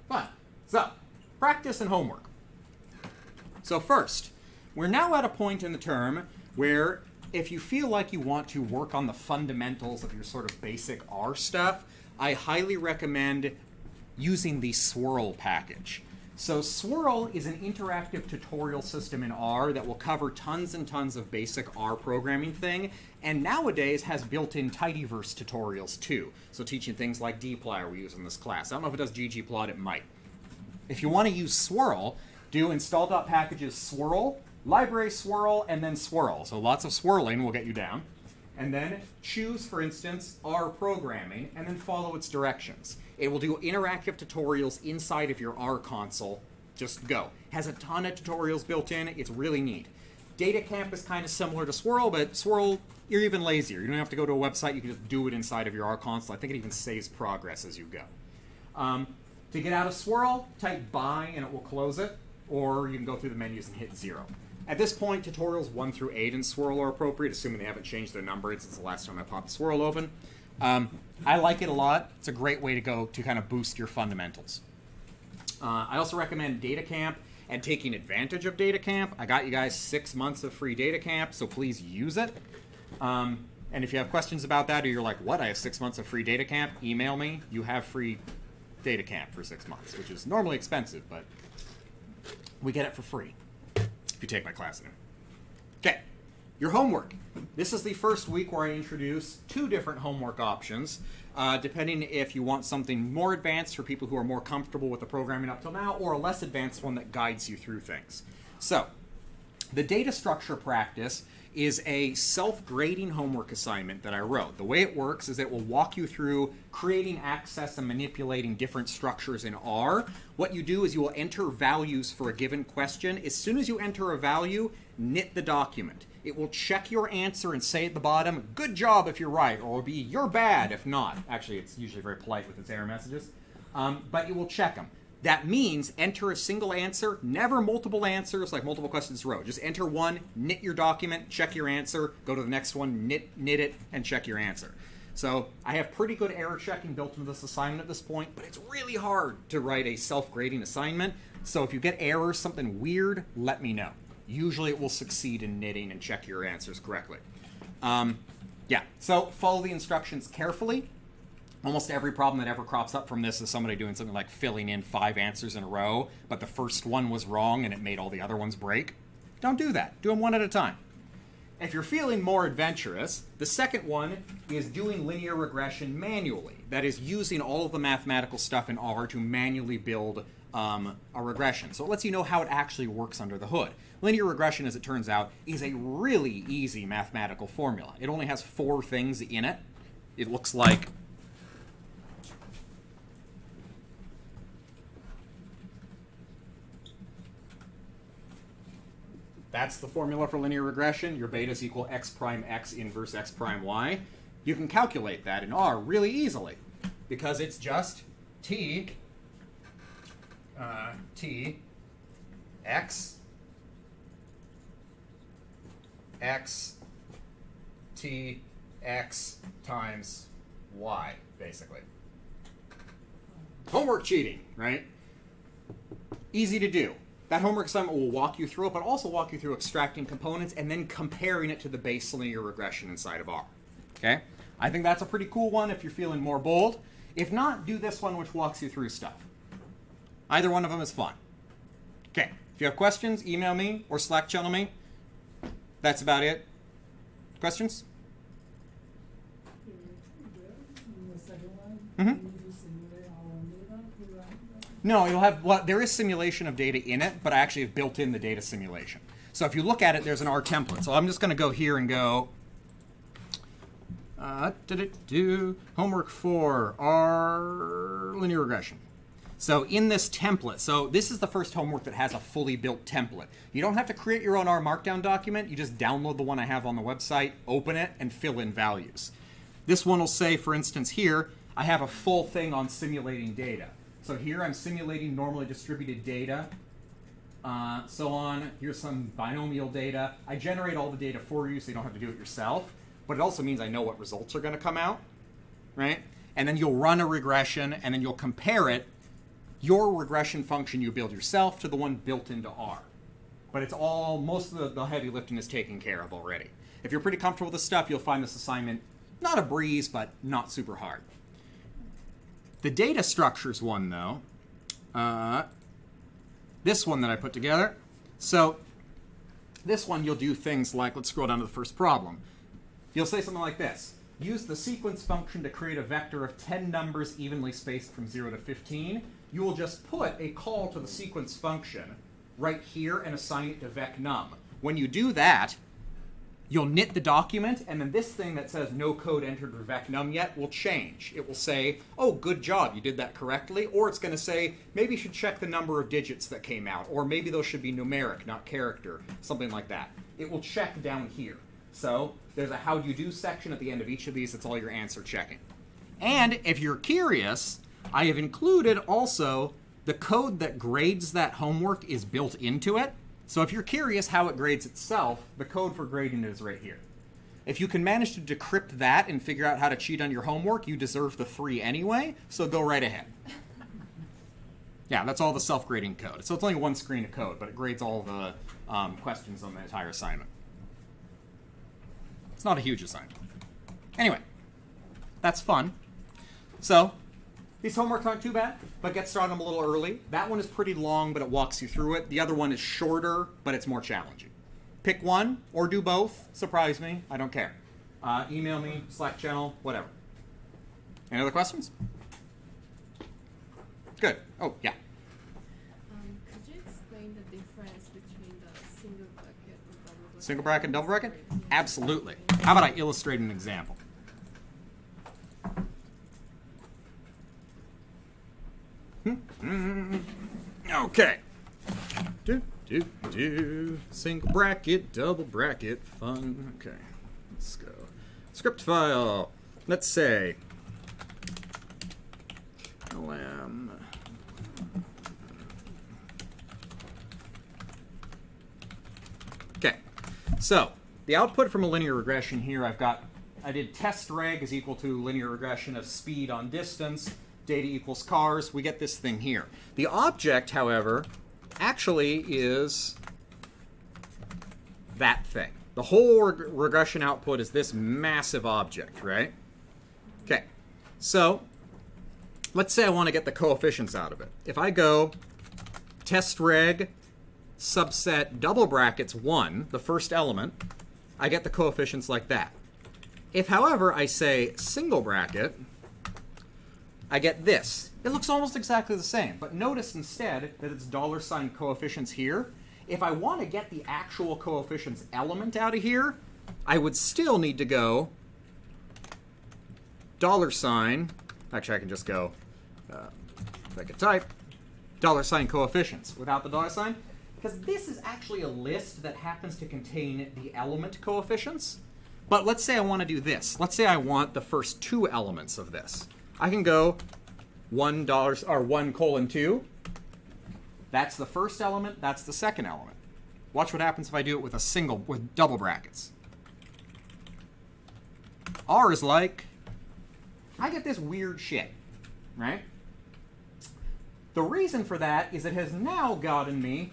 Fine. So, practice and homework. So first, we're now at a point in the term where if you feel like you want to work on the fundamentals of your sort of basic R stuff, I highly recommend using the Swirl package. So Swirl is an interactive tutorial system in R that will cover tons and tons of basic R programming thing, and nowadays has built-in tidyverse tutorials too. So teaching things like dplyr we use in this class. I don't know if it does ggplot, it might. If you want to use Swirl, do install.packages swirl, library swirl, and then swirl. So lots of swirling will get you down. and then choose, for instance, R programming, and then follow its directions. It will do interactive tutorials inside of your R console. Just go. Has a ton of tutorials built in. It's really neat. DataCamp is kind of similar to Swirl, but Swirl, you're even lazier. You don't have to go to a website. You can just do it inside of your R console. I think it even saves progress as you go. To get out of Swirl, type buy and it will close it, or you can go through the menus and hit 0. At this point, tutorials 1 through 8 in Swirl are appropriate, assuming they haven't changed their numbering since the last time I popped Swirl open. I like it a lot. It's a great way to go to kind of boost your fundamentals. I also recommend DataCamp and taking advantage of DataCamp. I got you guys 6 months of free DataCamp, so please use it. And if you have questions about that, or you're like, what, I have 6 months of free DataCamp? Email me. You have free DataCamp for 6 months, which is normally expensive, but we get it for free if you take my class in it. Okay, your homework. This is the first week where I introduce 2 different homework options, depending if you want something more advanced for people who are more comfortable with the programming up till now, or a less advanced one that guides you through things. So, the data structure practice is a self-grading homework assignment that I wrote. The way it works is it will walk you through creating, access, and manipulating different structures in R. What you do is you will enter values for a given question. As soon as you enter a value, knit the document. It will check your answer and say at the bottom, good job if you're right, or it will be, you're bad if not. Actually, it's usually very polite with its error messages. But it will check them. That means enter a single answer, never multiple answers, like multiple questions in a row. Just enter one, knit your document, check your answer, go to the next one, knit it, and check your answer. So I have pretty good error checking built into this assignment at this point, but it's really hard to write a self-grading assignment. So if you get errors, something weird, let me know. Usually it will succeed in knitting and check your answers correctly. Yeah, so follow the instructions carefully. Almost every problem that ever crops up from this is somebody doing something like filling in 5 answers in a row, but the first one was wrong and it made all the other ones break. Don't do that. Do them one at a time. If you're feeling more adventurous, the second one is doing linear regression manually. That is using all of the mathematical stuff in R to manually build a regression. So it lets you know how it actually works under the hood. Linear regression, as it turns out, is a really easy mathematical formula. It only has 4 things in it. It looks like that's the formula for linear regression. Your beta is equal x prime x inverse x prime y. You can calculate that in R really easily because it's just t x t x times y, basically. Homework cheating, right? Easy to do. That homework assignment will walk you through it, but also walk you through extracting components and then comparing it to the base linear regression inside of R. Okay? I think that's a pretty cool one if you're feeling more bold. If not, do this one which walks you through stuff. Either one of them is fun. Okay. If you have questions, email me or Slack channel me. That's about it. Questions? The second one, Mm-hmm. we need to simulate our data to run that. No, you'll have, well, there is simulation of data in it, but I actually have built in the data simulation. So if you look at it, there's an R template. So I'm just going to go here and go, homework 4, R linear regression. So in this template, so this is the first homework that has a fully built template. You don't have to create your own R Markdown document. You just download the one I have on the website, open it, and fill in values. This one will say, for instance, here, I have a full thing on simulating data. So here I'm simulating normally distributed data, so on. Here's some binomial data. I generate all the data for you so you don't have to do it yourself. But it also means I know what results are going to come out, right? And then you'll run a regression, and then you'll compare it, your regression function you build yourself to the one built into R. But it's all, most of the heavy lifting is taken care of already. If you're pretty comfortable with this stuff, you'll find this assignment not a breeze, but not super hard. The data structures one, though, this one that I put together. So this one you'll do things like, let's scroll down to the first problem. You'll say something like this. Use the sequence function to create a vector of 10 numbers evenly spaced from 0 to 15. You will just put a call to the sequence function right here and assign it to vec_num. When you do that, you'll knit the document, and then this thing that says no code entered revec num yet will change. It will say, oh, good job, you did that correctly. Or it's going to say, maybe you should check the number of digits that came out. Or maybe those should be numeric, not character, something like that. It will check down here. So there's a how do you do section at the end of each of these. That's all your answer checking. And if you're curious, I have included also the code that grades that homework is built into it. So if you're curious how it grades itself, the code for grading it is right here. If you can manage to decrypt that and figure out how to cheat on your homework, you deserve the 3 anyway, so go right ahead. Yeah, that's all the self-grading code. So it's only one screen of code, but it grades all the questions on the entire assignment. It's not a huge assignment. Anyway, that's fun. So these homeworks aren't too bad, but get started on them a little early. That one is pretty long, but it walks you through it. The other one is shorter, but it's more challenging. Pick one or do both. Surprise me. I don't care. Email me, Slack channel, whatever. Any other questions? Good. Oh, yeah. Could you explain the difference between the single bracket and double bracket? Single bracket and double bracket? Absolutely. How about I illustrate an example? Okay. Single bracket, double bracket, fun. Okay. Let's go. Script file. Let's say LM. Okay. So the output from a linear regression here, I did test reg is equal to linear regression of speed on distance. Data equals cars. We get this thing here. The object, however, actually is that thing. The whole regression output is this massive object, right? Okay. So let's say I want to get the coefficients out of it. If I go test reg subset double brackets 1, the first element, I get the coefficients like that. If, however, I say single bracket, I get this. It looks almost exactly the same, but notice instead that it's $ coefficients here. If I want to get the actual coefficients element out of here, I would still need to go $. Actually, I can just go, if I could type, $ coefficients without the $, because this is actually a list that happens to contain the element coefficients. But let's say I want to do this. Let's say I want the first 2 elements of this. I can go $1:2. That's the first element. That's the second element. Watch what happens if I do it with double brackets. R is like, I get this weird shit, right? The reason for that is it has now gotten me,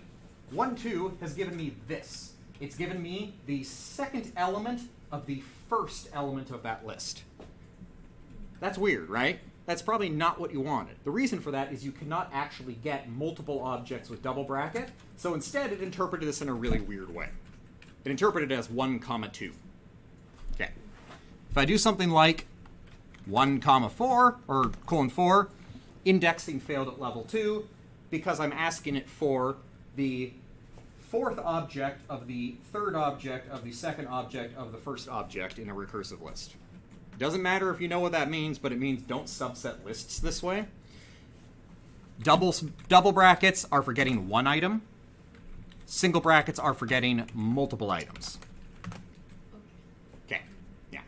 1, 2 has given me this. It's given me the second element of the first element of that list. That's weird, right? That's probably not what you wanted. The reason for that is you cannot actually get multiple objects with double bracket, so instead it interpreted this in a really weird way. It interpreted it as 1, 2. Okay. If I do something like 1, 4, or :4, indexing failed at level 2 because I'm asking it for the fourth object of the third object of the second object of the first object in a recursive list. Doesn't matter if you know what that means, but it means don't subset lists this way. Double brackets are for getting 1 item. Single brackets are for getting multiple items. Okay, yeah.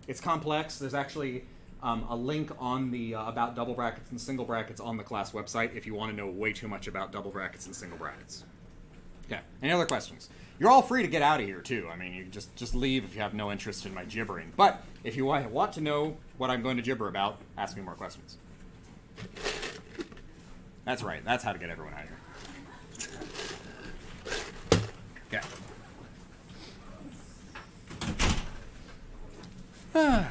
It's complex. There's actually a link on the about double brackets and single brackets on the class website if you want to know way too much about double brackets and single brackets. Okay, any other questions? You're all free to get out of here, too. I mean, you can just leave if you have no interest in my gibbering. But if you want to know what I'm going to gibber about, ask me more questions. That's right. That's how to get everyone out of here. Okay.